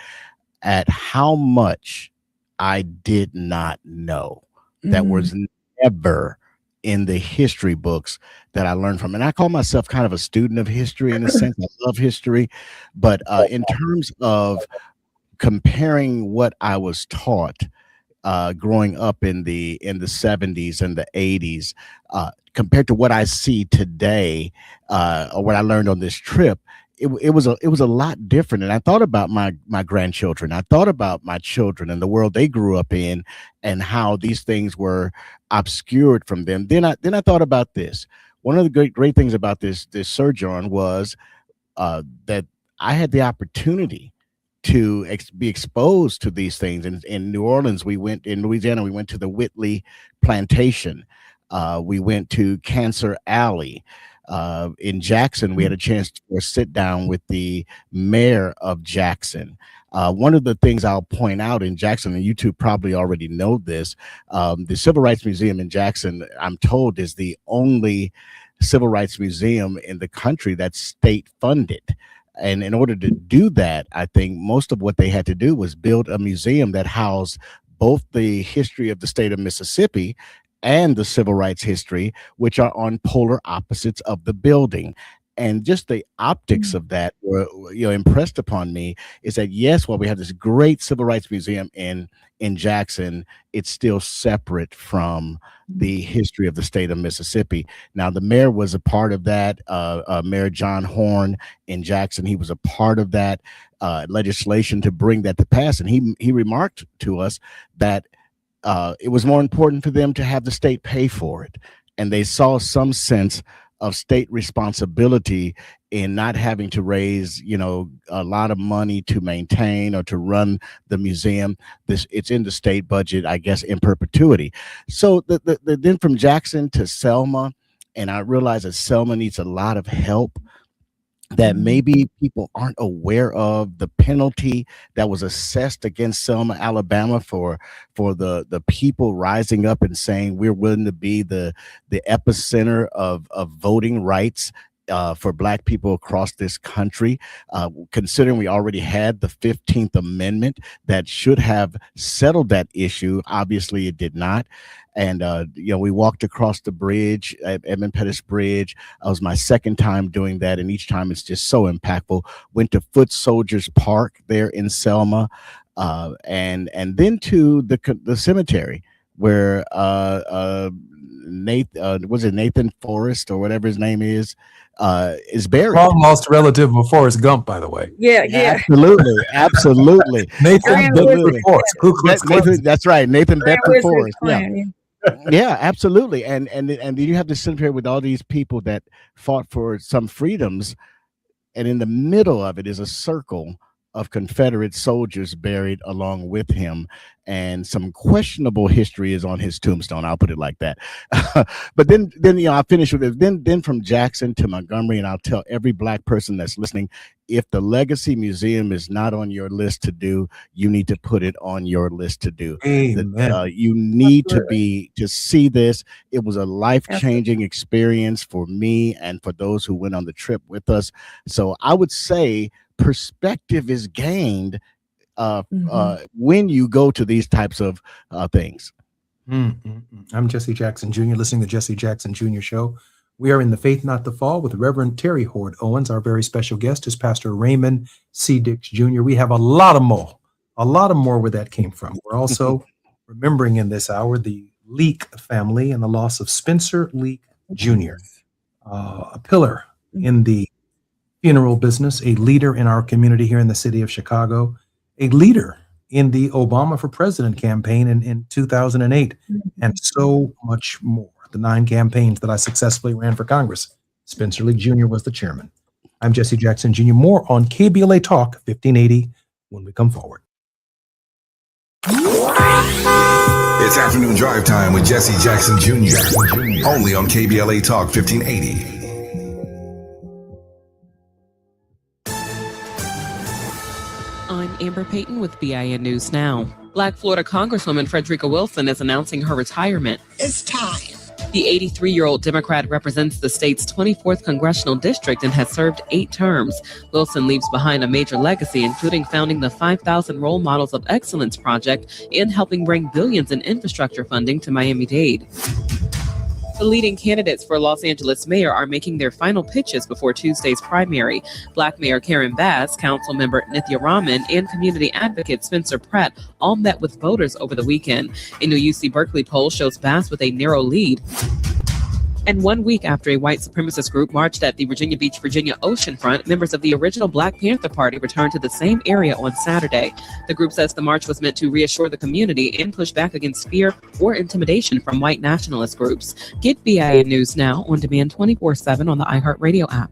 at how much I did not know that was never in the history books that I learned from. And I call myself kind of a student of history in a sense. I love history, but in terms of comparing what I was taught growing up in the 70s and the 80s compared to what I see today, or what I learned on this trip, it was a lot different. And I thought about my grandchildren. I thought about my children and the world they grew up in, and how these things were obscured from them. Then I thought about this. One of the great things about this sojourn was that I had the opportunity to be exposed to these things. In New Orleans, in Louisiana, we went to the Whitley Plantation. We went to Cancer Alley. In Jackson, we had a chance to sit down with the mayor of Jackson. One of the things I'll point out in Jackson, and you two probably already know this, the Civil Rights Museum in Jackson, I'm told, is the only civil rights museum in the country that's state funded. And in order to do that, I think most of what they had to do was build a museum that housed both the history of the state of Mississippi and the civil rights history, which are on polar opposites of the building. And just the optics of that were, impressed upon me, is that yes, while we have this great civil rights museum in Jackson, it's still separate from the history of the state of Mississippi. Now, the mayor was a part of that. Mayor John Horn in Jackson, he was a part of that legislation to bring that to pass, and he remarked to us that it was more important for them to have the state pay for it, and they saw some sense of state responsibility in not having to raise, a lot of money to maintain or to run the museum. It's in the state budget, I guess, in perpetuity. So then from Jackson to Selma, and I realize that Selma needs a lot of help, that maybe people aren't aware of the penalty that was assessed against Selma, Alabama for the people rising up and saying we're willing to be the epicenter of voting rights for Black people across this country, considering we already had the 15th Amendment that should have settled that issue. Obviously, it did not. And, we walked across the bridge, Edmund Pettus Bridge. It was my second time doing that, and each time it's just so impactful. Went to Foot Soldiers Park there in Selma, and then to the cemetery where Nathan Forrest or whatever his name is buried.
Long lost relative of Forrest Gump, by the way.
Yeah.
Absolutely.
Nathan Bedford Forrest.
That's right, Nathan Bedford Forrest. Yeah, absolutely. And you have the cemetery with all these people that fought for some freedoms, and in the middle of it is a circle of Confederate soldiers buried along with him, and some questionable history is on his tombstone. I'll put it like that. But then I'll finish with it. Then from Jackson to Montgomery, and I'll tell every Black person that's listening, if the Legacy Museum is not on your list to do, you need to put it on your list to do. You need to see this. It was a life-changing experience for me and for those who went on the trip with us. So I would say perspective is gained when you go to these types of things.
I'm Jesse Jackson Jr., listening to Jesse Jackson Jr. Show. We are in the Faith Not the Fall with Reverend Terry Hord Owens. Our very special guest is Pastor Raymond C. Dix Jr. We have a lot more where that came from. We're also remembering in this hour the Leak family and the loss of Spencer Leak Jr., a pillar in the funeral business, a leader in our community here in the city of Chicago, a leader in the Obama for President campaign in 2008, and so much more. The 9 campaigns that I successfully ran for Congress. Spencer Leak Jr. was the chairman. I'm Jesse Jackson Jr. More on KBLA Talk 1580 when we come forward.
It's afternoon drive time with Jesse Jackson Jr. Only on KBLA Talk 1580.
I'm Amber Payton with BIN News Now. Black Florida Congresswoman Frederica Wilson is announcing her retirement.
It's time.
The 83-year-old Democrat represents the state's 24th congressional district and has served 8 terms. Wilson leaves behind a major legacy, including founding the 5,000 Role Models of Excellence project and helping bring billions in infrastructure funding to Miami-Dade. The leading candidates for Los Angeles mayor are making their final pitches before Tuesday's primary. Black Mayor Karen Bass, Council Member Nithya Raman, and community advocate Spencer Pratt all met with voters over the weekend. A new UC Berkeley poll shows Bass with a narrow lead. And 1 week after a white supremacist group marched at the Virginia Beach, Virginia oceanfront, members of the original Black Panther Party returned to the same area on Saturday. The group says the march was meant to reassure the community and push back against fear or intimidation from white nationalist groups. Get BIN News Now on demand 24/7 on the iHeartRadio app.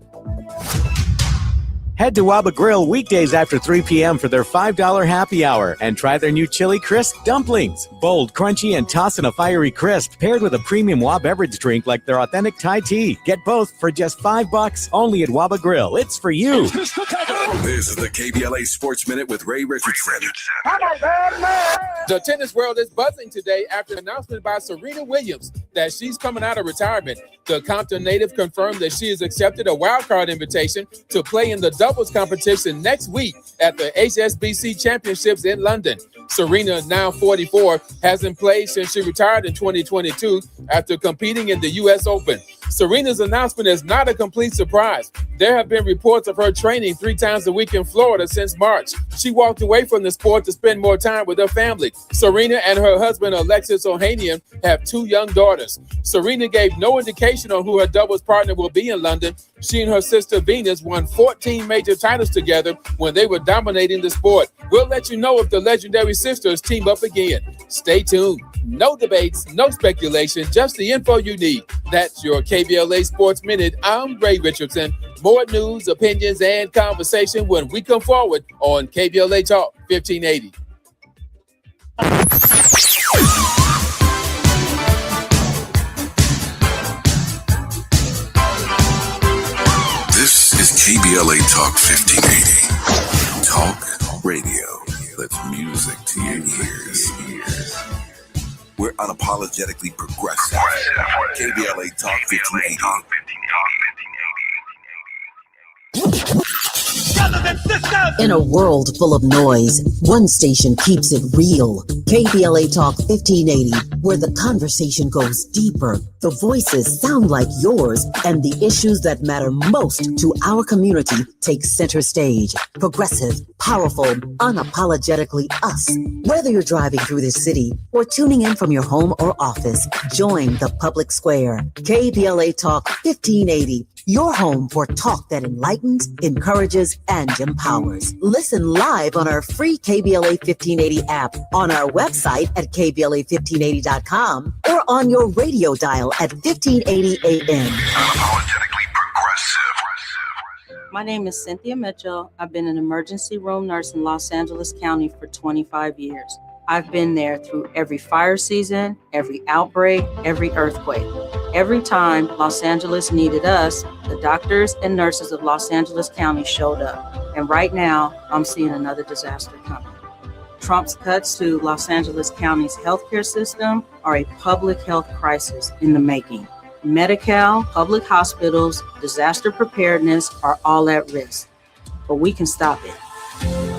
Head to Waba Grill weekdays after 3 p.m. for their $5 happy hour and try their new Chili Crisp dumplings. Bold, crunchy, and tossed in a fiery crisp, paired with a premium Waba beverage drink like their authentic Thai tea. Get both for just $5 only at Waba Grill. It's for you.
This is the KBLA Sports Minute with Ray Richardson.
The tennis world is buzzing today after an announcement by Serena Williams that she's coming out of retirement. The Compton native confirmed that she has accepted a wildcard invitation to play in the doubles competition next week at the HSBC Championships in London. Serena, now 44, hasn't played since she retired in 2022 after competing in the U.S. Open. Serena's announcement is not a complete surprise. There have been reports of her training 3 times a week in Florida since March. She walked away from the sport to spend more time with her family. Serena and her husband, Alexis Ohanian, have 2 young daughters. Serena gave no indication on who her doubles partner will be in London. She and her sister Venus won 14 major titles together when they were dominating the sport. We'll let you know if the legendary sisters team up again. Stay tuned. No debates, no speculation, just the info you need. That's your KBLA Sports Minute. I'm Ray Richardson. More news, opinions, and conversation when we come forward on KBLA Talk 1580.
This is KBLA Talk 1580. Talk radio. That's music to your ears. We're unapologetically progressive. KBLA Talk 1580.
In a world full of noise, one station keeps it real. KBLA Talk 1580, where the conversation goes deeper, the voices sound like yours, and the issues that matter most to our community take center stage. Progressive, powerful, unapologetically us. Whether you're driving through the city or tuning in from your home or office, join the public square. KBLA Talk 1580. Your home for talk that enlightens, encourages, and empowers. Listen live on our free KBLA 1580 app, on our website at KBLA1580.com, or on your radio dial at 1580 AM.
Unapologetically progressive.
My name is Cynthia Mitchell. I've been an emergency room nurse in Los Angeles County for 25 years. I've been there through every fire season, every outbreak, every earthquake. Every time Los Angeles needed us, the doctors and nurses of Los Angeles County showed up. And right now, I'm seeing another disaster coming. Trump's cuts to Los Angeles County's healthcare system are a public health crisis in the making. Medi-Cal, public hospitals, disaster preparedness are all at risk. But we can stop it.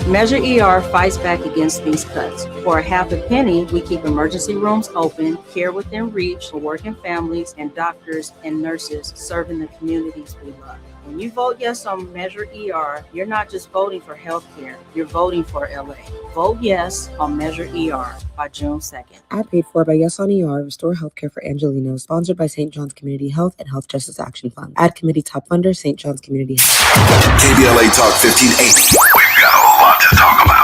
Measure ER fights back against these cuts. For a half a penny, we keep emergency rooms open, care within reach for working families, and doctors and nurses serving the communities we love. When you vote yes on Measure ER, you're not just voting for healthcare, you're voting for LA. Vote yes on Measure ER by June 2nd.
Ad paid for by Yes on ER, Restore Healthcare for Angelenos, sponsored by St. John's Community Health and Health Justice Action Fund. Ad committee top funder, St. John's Community Health.
KBLA Talk 1580. We've got a lot to talk about.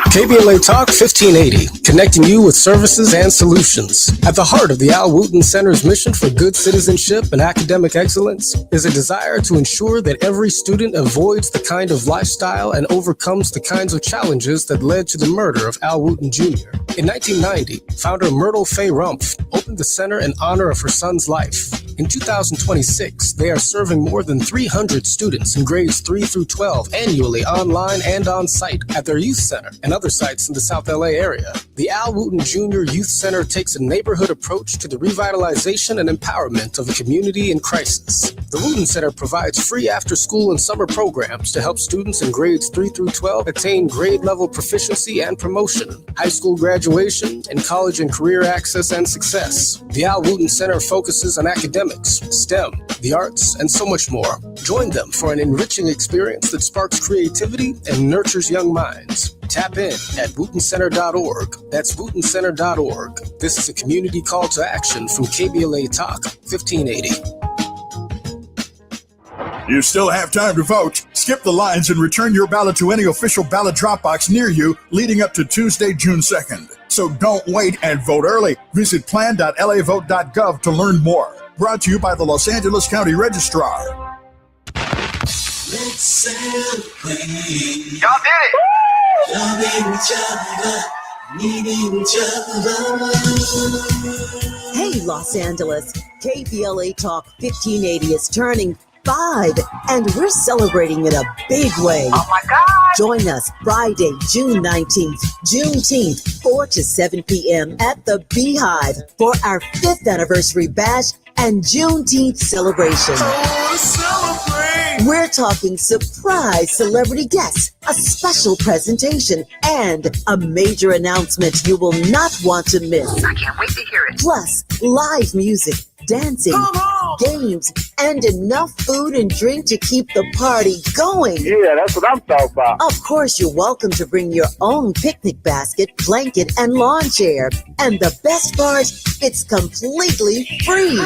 KBLA Talk 1580, connecting you with services and solutions. At the heart of the Al Wooten Center's mission for good citizenship and academic excellence is a desire to ensure that every student avoids the kind of lifestyle and overcomes the kinds of challenges that led to the murder of Al Wooten Jr. In 1990, founder Myrtle Fay Rumpf opened the center in honor of her son's life. In 2026, they are serving more than 300 students in grades 3 through 12 annually online and on site at their youth center and other sites in the South LA area. The Al Wooten Jr. Youth Center takes a neighborhood approach to the revitalization and empowerment of a community in crisis. The Wooten Center provides free after-school and summer programs to help students in grades 3 through 12 attain grade-level proficiency and promotion, high school graduation, and college and career access and success. The Al Wooten Center focuses on academics, STEM, the arts, and so much more. Join them for an enriching experience that sparks creativity and nurtures young minds. Tap in at wootencenter.org. That's wootencenter.org. This is a community call to action from KBLA Talk 1580.
You still have time to vote. Skip the lines and return your ballot to any official ballot drop box near you leading up to Tuesday, June 2nd. So don't wait and vote early. Visit plan.lavote.gov to learn more. Brought to you by the Los Angeles County Registrar.
Let's celebrate.
Y'all did it!
Loving each other, needing each other.
Hey, Los Angeles, KBLA Talk 1580 is turning 5, and we're celebrating in a big way.
Oh my God!
Join us Friday, June 19th, Juneteenth, 4 to 7 p.m. at the Beehive for our 5th anniversary bash and Juneteenth celebration.
Oh, celebrate!
We're talking surprise celebrity guests, a special presentation, and a major announcement you will not want to miss.
I can't wait to hear it.
Plus, live music, dancing, games, and enough food and drink to keep the party going.
Yeah, that's what I'm talking about.
Of course, you're welcome to bring your own picnic basket, blanket, and lawn chair. And the best part, it's completely free.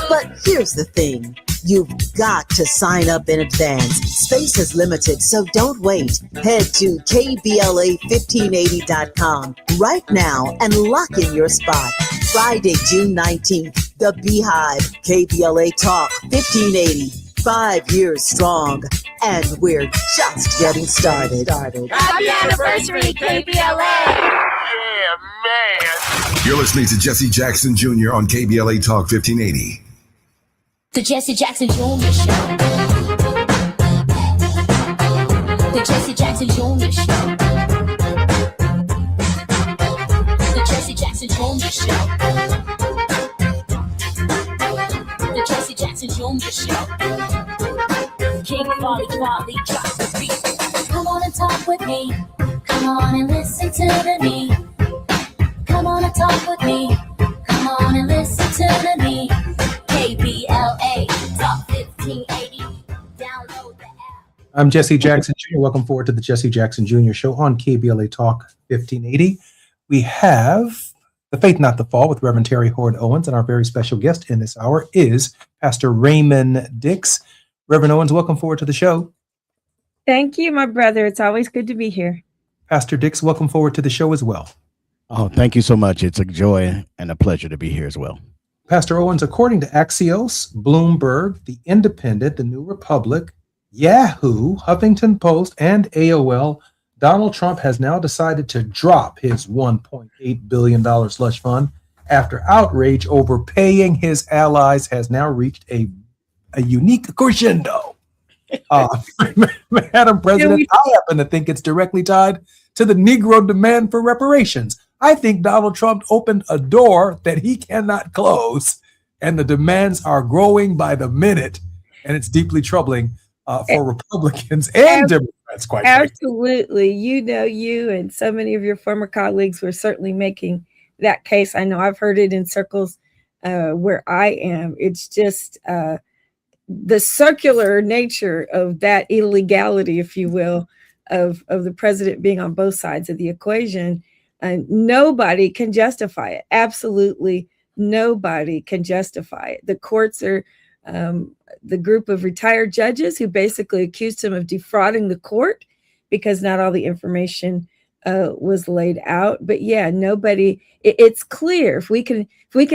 But here's the thing. You've got to sign up in advance. Space is limited, so don't wait. Head to KBLA1580.com right now and lock in your spot. Friday, June 19th, The Beehive, KBLA Talk 1580. 5 years strong, and we're just getting started.
Happy anniversary, KBLA!
Yeah, man.
You're listening to Jesse Jackson Jr. on KBLA Talk 1580.
The Jesse Jackson Jr. Show. The Jesse Jackson Jr. Show. The Jesse Jackson Jr. Show. The Jesse Jackson Jr. Show. King Folly, drop the beat. Come on and talk with me. Come on and listen to me. Come on and talk with me. Come on and listen to me. KBLA Talk 1580. Download the app.
I'm Jesse Jackson Jr. Welcome forward to the Jesse Jackson Jr. Show on KBLA Talk 1580. We have The Faith Not the Fall with Reverend Terry Hord Owens, and our very special guest in this hour is Pastor Raymond Dix. Reverend Owens, welcome forward to the show.
Thank you, my brother. It's always good to be here.
Pastor Dix, welcome forward to the show as well.
Oh, thank you so much. It's a joy and a pleasure to be here as well.
Pastor Owens, according to Axios, Bloomberg, The Independent, The New Republic, Yahoo, Huffington Post, and AOL, Donald Trump has now decided to drop his $1.8 billion slush fund after outrage over paying his allies has now reached a unique crescendo. Madam President, I happen to think it's directly tied to the Negro demand for reparations. I think Donald Trump opened a door that he cannot close, and the demands are growing by the minute, and it's deeply troubling for Republicans and Democrats, quite frankly.
Absolutely. You know, you and so many of your former colleagues were certainly making that case. I know I've heard it in circles where I am. It's just the circular nature of that illegality, if you will, of the president being on both sides of the equation. And nobody can justify it. Absolutely nobody can justify it. The courts are the group of retired judges who basically accused him of defrauding the court because not all the information was laid out. But yeah, nobody. It's clear if we can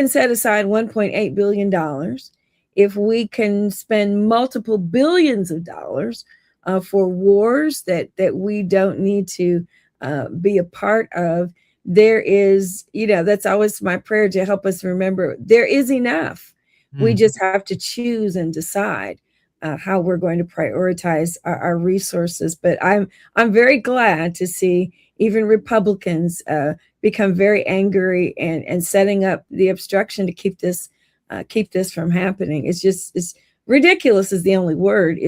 set aside $1.8 billion, if we can spend multiple billions of dollars for wars that we don't need to be a part of, there is, that's always my prayer to help us remember there is enough. We just have to choose and decide how we're going to prioritize our resources. But I'm very glad to see even Republicans become very angry and setting up the obstruction to keep this from happening. It's ridiculous is the only word.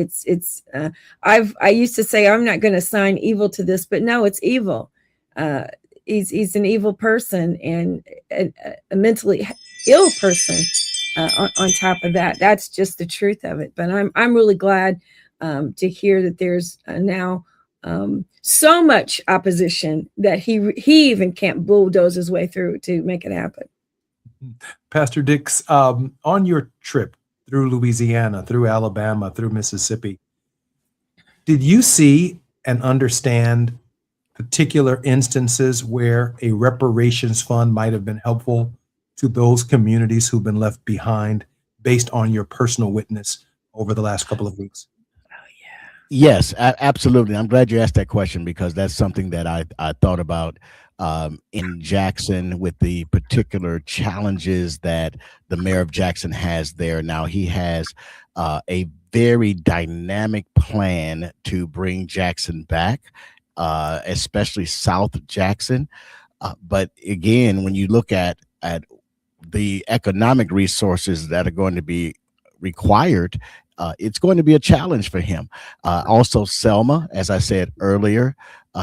I used to say I'm not going to assign evil to this, but no, it's evil. He's an evil person and a mentally ill person. On top of that, that's just the truth of it. But I'm really glad to hear that there's now so much opposition that he even can't bulldoze his way through to make it happen.
Pastor Dix, on your trip through Louisiana, through Alabama, through Mississippi, did you see and understand particular instances where a reparations fund might have been helpful to those communities who've been left behind based on your personal witness over the last couple of weeks?
Yes, absolutely. I'm glad you asked that question because that's something that I thought about in Jackson with the particular challenges that the mayor of Jackson has there. Now he has a very dynamic plan to bring Jackson back, especially South Jackson. But again, when you look at the economic resources that are going to be required, it's going to be a challenge for him. Also, Selma, as I said earlier,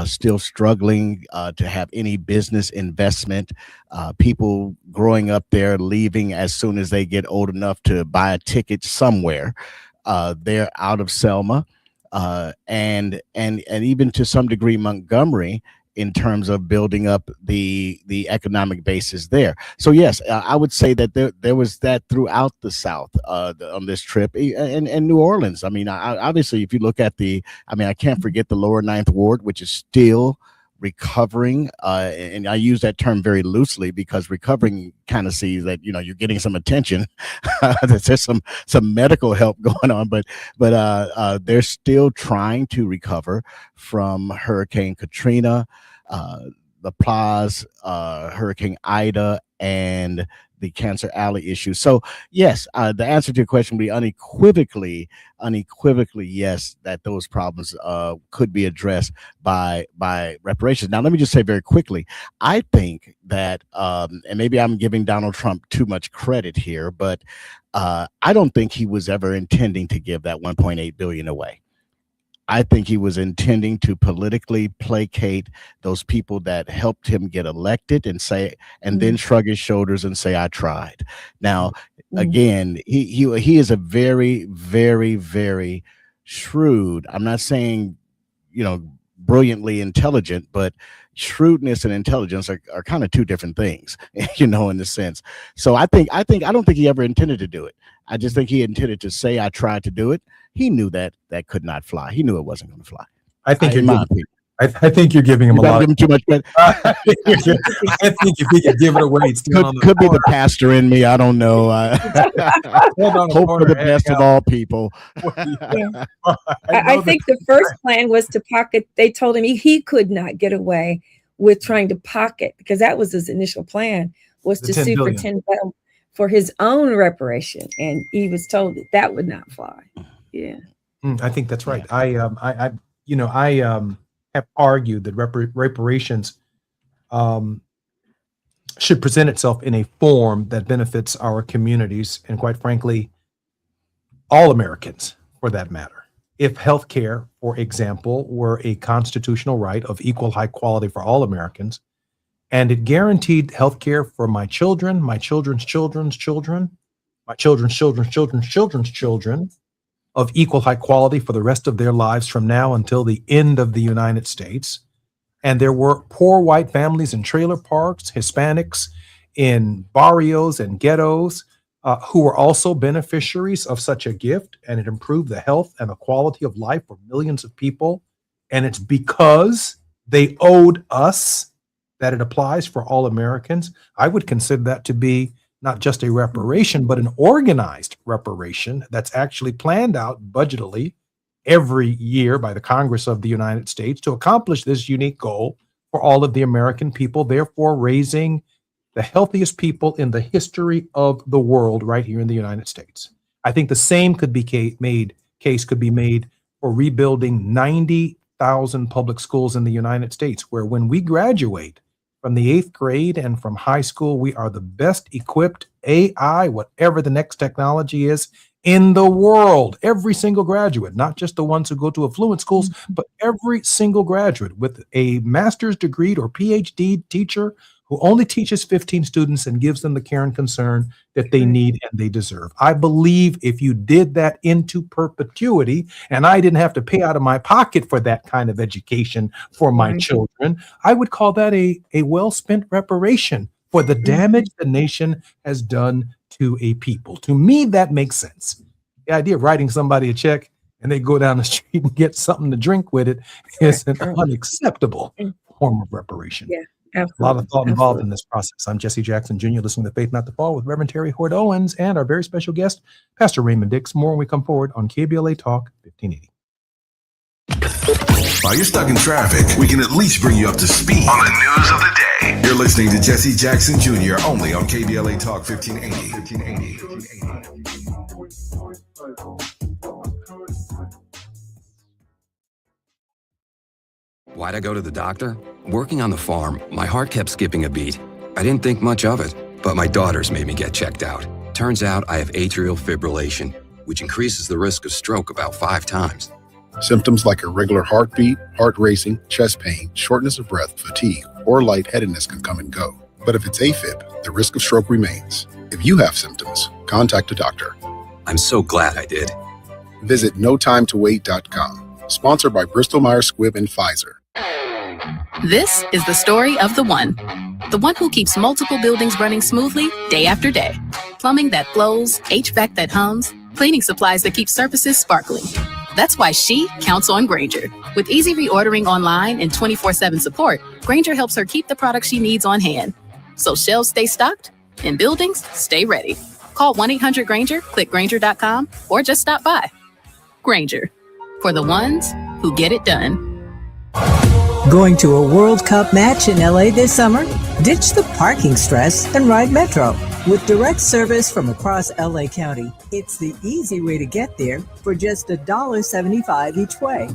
still struggling to have any business investment. People growing up there leaving as soon as they get old enough to buy a ticket somewhere. They're out of Selma, and even to some degree Montgomery, in terms of building up the economic basis there. So yes, I would say that there was that throughout the South on this trip, and New Orleans. I mean, obviously, if you look at I can't forget the lower Ninth Ward, which is still recovering, and I use that term very loosely because recovering kind of sees that you're getting some attention. There's some medical help going on, but they're still trying to recover from Hurricane Katrina, the Plaza, Hurricane Ida, and the Cancer Alley issue. So yes, the answer to your question would be unequivocally yes, that those problems could be addressed by reparations. Now, let me just say very quickly, I think that, and maybe I'm giving Donald Trump too much credit here, but I don't think he was ever intending to give that $1.8 billion away. I think he was intending to politically placate those people that helped him get elected and then shrug his shoulders and say, I tried. Now, again, he is a very, very, very shrewd, I'm not saying, brilliantly intelligent, but shrewdness and intelligence are kind of two different things, in a sense. So I don't think he ever intended to do it. I just think he intended to say, I tried to do it. He knew that could not fly. He knew it wasn't going to fly.
I think you're giving him a lot of
too much credit.
I think if he could give it away, it's
could be the pastor in me. I don't know. Hope for the best of all people.
I think the first plan was to pocket. They told him he could not get away with trying to pocket, because that was his initial plan, was to sue for $10 billion for his own reparation, and he was told that would not fly. Yeah,
I think that's right. I have argued that reparations should present itself in a form that benefits our communities and, quite frankly, all Americans, for that matter. If healthcare, for example, were a constitutional right of equal high quality for all Americans, and it guaranteed healthcare for my children, my children's children's children, my children's children's children's children's children, of equal high quality for the rest of their lives from now until the end of the United States. And there were poor white families in trailer parks, Hispanics in barrios and ghettos who were also beneficiaries of such a gift, and it improved the health and the quality of life for millions of people. And it's because they owed us that it applies for all Americans. I would consider that to be not just a reparation, but an organized reparation that's actually planned out budgetally every year by the Congress of the United States to accomplish this unique goal for all of the American people, therefore raising the healthiest people in the history of the world right here in the United States. I think the same case could be made for rebuilding 90,000 public schools in the United States, where when we graduate from the 8th grade and from high school, we are the best equipped AI, whatever the next technology is, in the world. Every single graduate, not just the ones who go to affluent schools, but every single graduate with a master's degree or PhD teacher who only teaches 15 students and gives them the care and concern that they need and they deserve. I believe if you did that into perpetuity, and I didn't have to pay out of my pocket for that kind of education for my children, I would call that a well-spent reparation for the damage the nation has done to a people. To me, that makes sense. The idea of writing somebody a check and they go down the street and get something to drink with it is an unacceptable form of reparation.
Yeah. Absolutely.
A lot of thought involved in this process. I'm Jesse Jackson Jr., listening to Faith Not to Fall with Reverend Terry Hoard Owens and our very special guest, Pastor Raymond Dix. More when we come forward on KBLA Talk 1580.
While you're stuck in traffic, we can at least bring you up to speed on the news of the day. You're listening to Jesse Jackson Jr. only on KBLA Talk 1580.
Why'd I go to the doctor? Working on the farm, my heart kept skipping a beat. I didn't think much of it, but my daughters made me get checked out. Turns out I have atrial fibrillation, which increases the risk of stroke about 5 times.
Symptoms like irregular heartbeat, heart racing, chest pain, shortness of breath, fatigue, or lightheadedness can come and go. But if it's AFib, the risk of stroke remains. If you have symptoms, contact a doctor.
I'm so glad I did.
Visit notimetowait.com. Sponsored by Bristol Myers Squibb and Pfizer.
This is the story of the one who keeps multiple buildings running smoothly day after day. Plumbing that flows, HVAC that hums, cleaning supplies that keep surfaces sparkling. That's why she counts on Grainger. With easy reordering online and 24/7 support, Grainger helps her keep the products she needs on hand. So shelves stay stocked and buildings stay ready. Call 1-800-GRAINGER, click Grainger.com, or just stop by. Grainger, for the ones who get it done.
Going to a World Cup match in LA this summer? Ditch the parking stress and ride Metro. With direct service from across LA County, it's the easy way to get there for just $1.75 each way.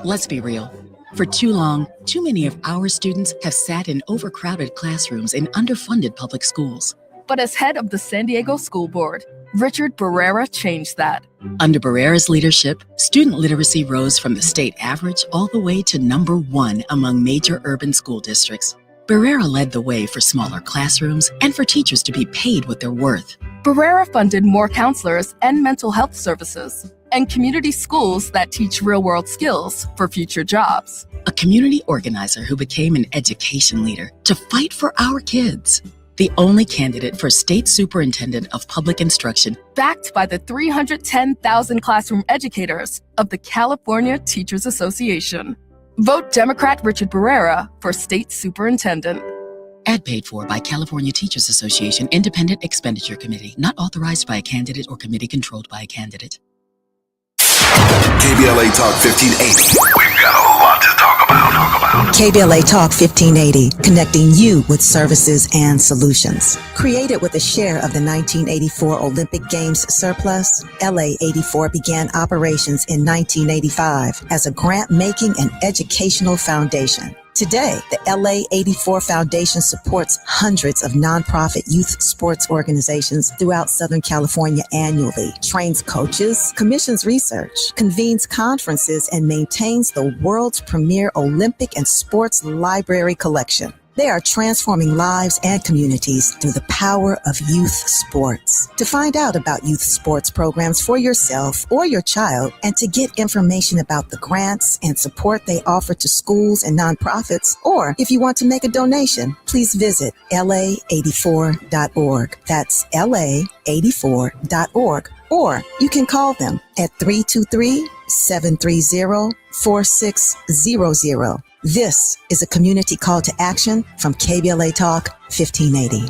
Let's be real. For too long, too many of our students have sat in overcrowded classrooms in underfunded public schools.
But as head of the San Diego School Board, Richard Barrera changed that.
Under Barrera's leadership, student literacy rose from the state average all the way to #1 among major urban school districts. Barrera led the way for smaller classrooms and for teachers to be paid what they're worth.
Barrera funded more counselors and mental health services, and community schools that teach real-world skills for future jobs.
A community organizer who became an education leader to fight for our kids. The only candidate for state superintendent of public instruction,
Backed by the 310,000 classroom educators of the California Teachers Association. Vote Democrat Richard Barrera for state superintendent.
Ad paid for by California Teachers Association Independent Expenditure Committee, not authorized by a candidate or committee controlled by a candidate.
KBLA Talk 1580. We've got a lot to talk about.
KBLA Talk 1580, connecting you with services and solutions. Created with a share of the 1984 Olympic Games surplus, LA 84 began operations in 1985 as a grant-making and educational foundation. Today, the LA 84 Foundation supports hundreds of nonprofit youth sports organizations throughout Southern California annually, trains coaches, commissions research, convenes conferences, and maintains the world's premier Olympic and sports library collection. They are transforming lives and communities through the power of youth sports. To find out about youth sports programs for yourself or your child, and to get information about the grants and support they offer to schools and nonprofits, or if you want to make a donation, please visit la84.org. That's la84.org. Or you can call them at 323-730-4600. This is a community call to action from KBLA Talk 1580.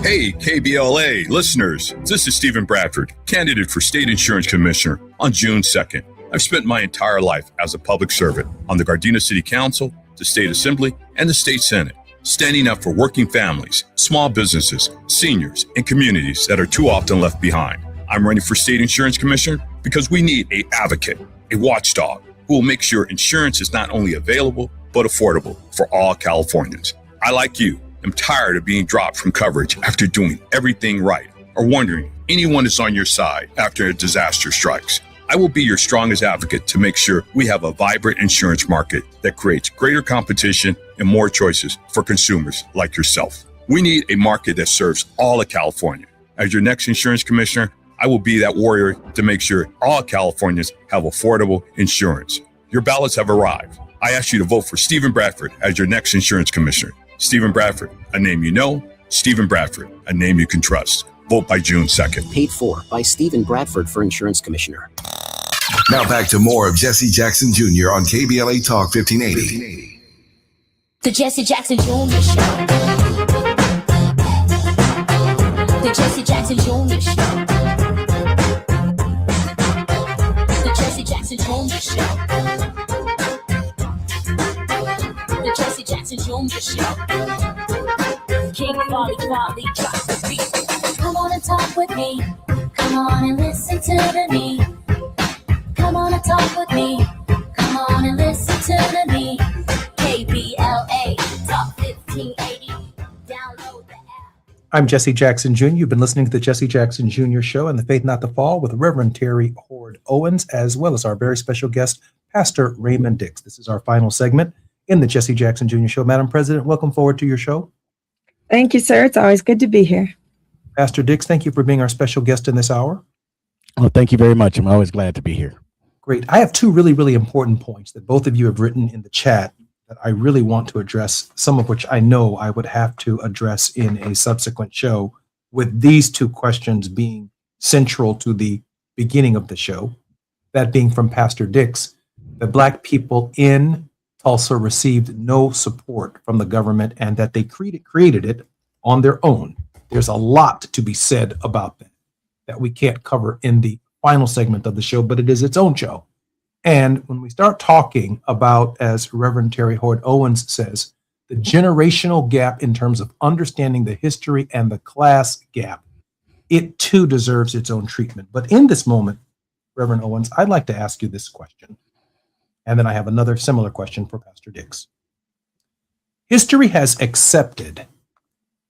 Hey, KBLA listeners, this is Stephen Bradford, candidate for State Insurance Commissioner on June 2nd. I've spent my entire life as a public servant on the Gardena City Council, the State Assembly, and the State Senate, standing up for working families, small businesses, seniors, and communities that are too often left behind. I'm running for State Insurance Commissioner because we need an advocate, a watchdog, who will make sure insurance is not only available, but affordable for all Californians. I, like you, am tired of being dropped from coverage after doing everything right, or wondering if anyone is on your side after a disaster strikes. I will be your strongest advocate to make sure we have a vibrant insurance market that creates greater competition and more choices for consumers like yourself. We need a market that serves all of California. As your next insurance commissioner, I will be that warrior to make sure all Californians have affordable insurance. Your ballots have arrived. I ask you to vote for Stephen Bradford as your next insurance commissioner. Stephen Bradford, a name you know. Stephen Bradford, a name you can trust. Vote by June 2nd.
Paid for by Stephen Bradford for insurance commissioner.
Now back to more of Jesse Jackson Jr. on KBLA Talk 1580.
The Jesse Jackson Jr. Show. The Jesse Jackson Jr. Show. The Jesse Jackson Jr. Show. The Jesse Jackson Jr. Show. King Quality drops the beat. Come on and talk with me. Come on and listen to me. Come on and talk with me. Come on and listen to me. KBLA Talk 1580.
I'm Jesse Jackson Jr. You've been listening to the Jesse Jackson Jr. Show and the Faith Not to Fall with Reverend Terry Hord Owens, as well as our very special guest, Pastor Raymond Dix. This is our final segment in the Jesse Jackson Jr. Show. Madam President, welcome forward to your show.
Thank you, sir. It's always good to be here.
Pastor Dix, thank you for being our special guest in this hour.
Well, thank you very much. I'm always glad to be here.
Great. I have two really, really important points that both of you have written in the chat that I really want to address, some of which I know I would have to address in a subsequent show, with these two questions being central to the beginning of the show. That being from Pastor Dix, that Black people in Tulsa received no support from the government and that they created it on their own. There's a lot to be said about that we can't cover in the final segment of the show, but it is its own show. And when we start talking about, as Reverend Terry Hord Owens says, the generational gap in terms of understanding the history and the class gap, it too deserves its own treatment. But in this moment, Reverend Owens, I'd like to ask you this question. And then I have another similar question for Pastor Dix. History has accepted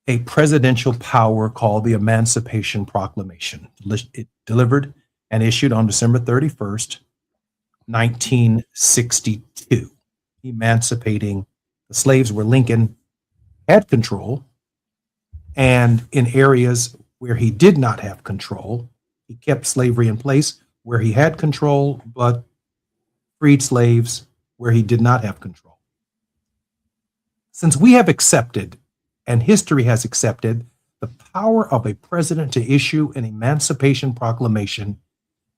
a presidential power called the Emancipation Proclamation. It delivered and issued on December 31st, 1962, emancipating the slaves where Lincoln had control, and in areas where he did not have control, he kept slavery in place where he had control, but freed slaves where he did not have control. Since we have accepted, and history has accepted, the power of a president to issue an Emancipation Proclamation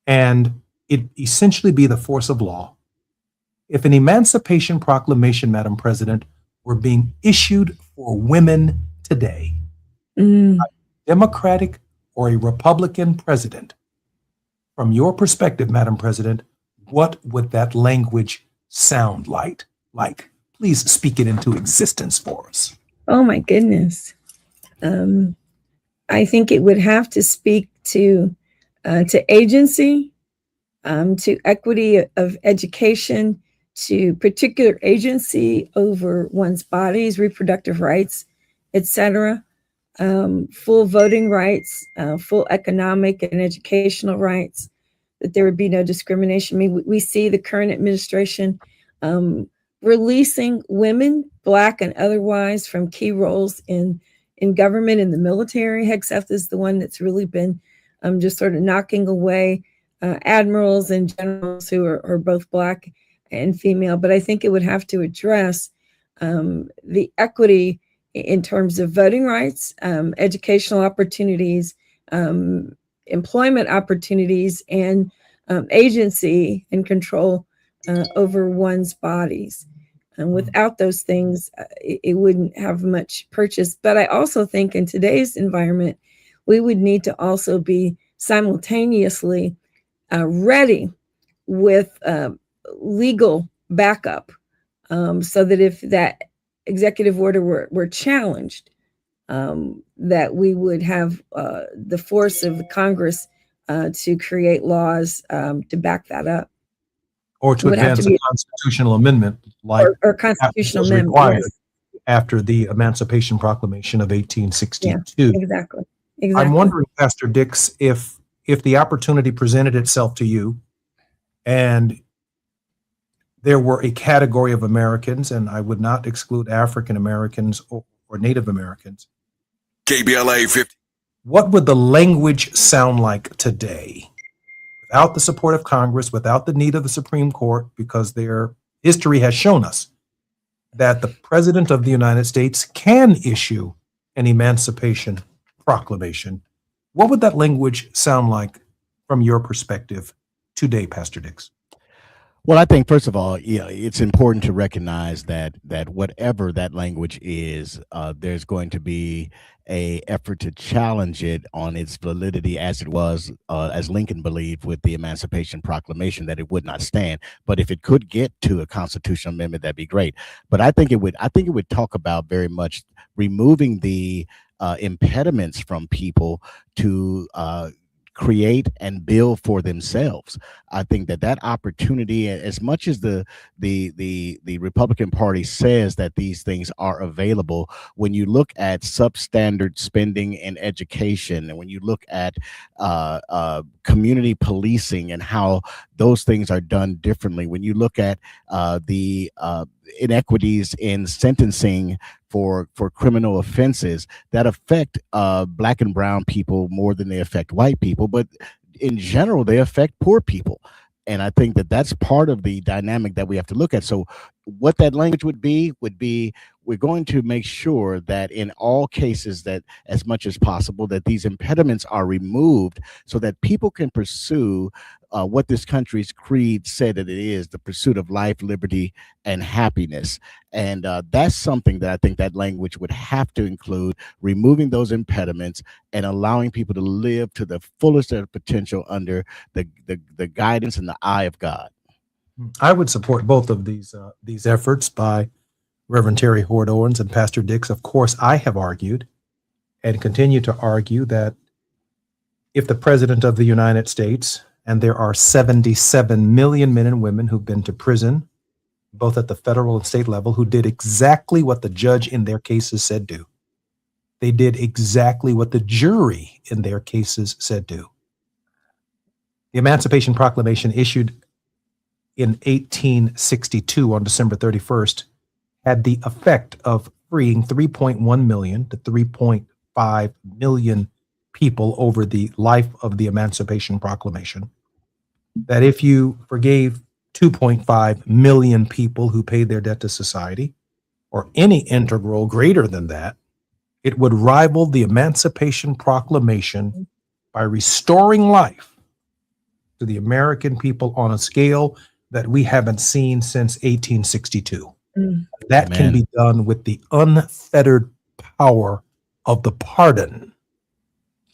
and it essentially be the force of law, if an Emancipation Proclamation, Madam President, were being issued for women today, a Democratic or a Republican president, from your perspective, Madam President, what would that language sound like? Please speak it into existence for us.
Oh my goodness. I think it would have to speak to agency, to equity of education, to particular agency over one's bodies, reproductive rights, etc., full voting rights, full economic and educational rights, that there would be no discrimination. I mean, we see the current administration releasing women, Black and otherwise, from key roles in government, in the military. Hegseth is the one that's really been just sort of knocking away admirals and generals who are both Black and female. But I think it would have to address the equity in terms of voting rights, educational opportunities, employment opportunities, and agency and control over one's bodies. And without those things, it wouldn't have much purchase. But I also think in today's environment, we would need to also be simultaneously ready with legal backup, so that if that executive order were challenged, that we would have the force of the Congress to create laws to back that up.
Or to advance a constitutional amendment like
or constitutional
was required
yes.
after the Emancipation Proclamation of 1862.
Yeah, exactly.
I'm wondering, Pastor Dix, if the opportunity presented itself to you and there were a category of Americans, and I would not exclude African Americans or Native Americans.
KBLA 50.
What would the language sound like today? Without the support of Congress, without the need of the Supreme Court, because their history has shown us that the President of the United States can issue an Emancipation Proclamation. What would that language sound like from your perspective today, Pastor Dix?
Well, I think, first of all, it's important to recognize that whatever that language is, there's going to be a effort to challenge it on its validity, as it was, as Lincoln believed with the Emancipation Proclamation, that it would not stand. But if it could get to a constitutional amendment, that'd be great. But I think it would talk about very much removing the impediments from people to create and build for themselves. I think that opportunity, as much as the Republican Party says that these things are available, when you look at substandard spending in education, and when you look at community policing and how those things are done differently, when you look at the inequities in sentencing for criminal offenses that affect Black and brown people more than they affect white people, but in general they affect poor people. And I think that that's part of the dynamic that we have to look at. So what that language would be we're going to make sure that in all cases, that as much as possible, that these impediments are removed so that people can pursue what this country's creed said that it is, the pursuit of life, liberty, and happiness. And that's something that I think that language would have to include, removing those impediments and allowing people to live to the fullest of their potential under the guidance and the eye of God.
I would support both of these efforts by Reverend Terry Hoard Owens and Pastor Dix. Of course, I have argued and continue to argue that if the President of the United States, and there are 77 million men and women who've been to prison, both at the federal and state level, who did exactly what the judge in their cases said do. They did exactly what the jury in their cases said do. The Emancipation Proclamation issued in 1862 on December 31st had the effect of freeing 3.1 million to 3.5 million people over the life of the Emancipation Proclamation. That if you forgave 2.5 million people who paid their debt to society, or any integral greater than that, it would rival the Emancipation Proclamation by restoring life to the American people on a scale that we haven't seen since 1862. That can be done with the unfettered power of the pardon.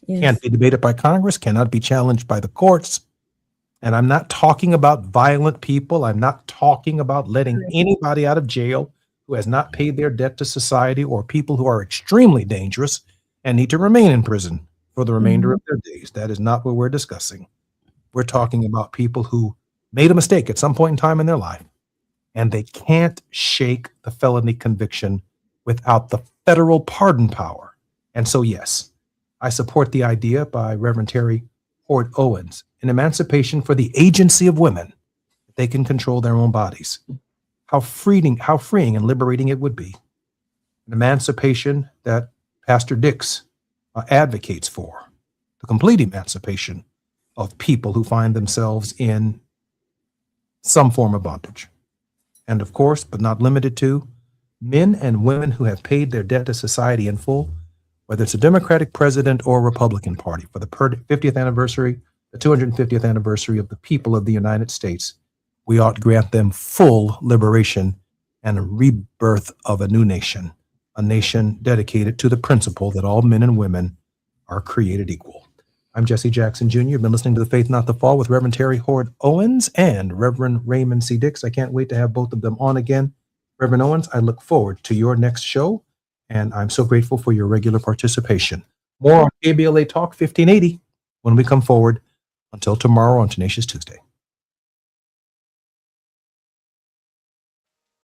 Can't be debated by Congress, cannot be challenged by the courts. And I'm not talking about violent people. I'm not talking about letting anybody out of jail who has not paid their debt to society, or people who are extremely dangerous and need to remain in prison for the remainder of their days. That is not what we're discussing. We're talking about people who made a mistake at some point in time in their life, and they can't shake the felony conviction without the federal pardon power. And so, yes, I support the idea by Reverend Terry Hoard Owens, an emancipation for the agency of women. They can control their own bodies. How freeing and liberating it would be. An emancipation that Pastor Dix advocates for, the complete emancipation of people who find themselves in some form of bondage. And of course, but not limited to, men and women who have paid their debt to society in full, whether it's a Democratic president or Republican Party, for the 50th anniversary, the 250th anniversary of the people of the United States, we ought to grant them full liberation and a rebirth of a new nation, a nation dedicated to the principle that all men and women are created equal. I'm Jesse Jackson Jr. You've been listening to The Faith Not the Fall with Reverend Terry Hoard Owens and Reverend Raymond C. Dix. I can't wait to have both of them on again. Reverend Owens, I look forward to your next show, and I'm so grateful for your regular participation. More on KBLA Talk 1580 when we come forward. Until tomorrow on Tenacious Tuesday.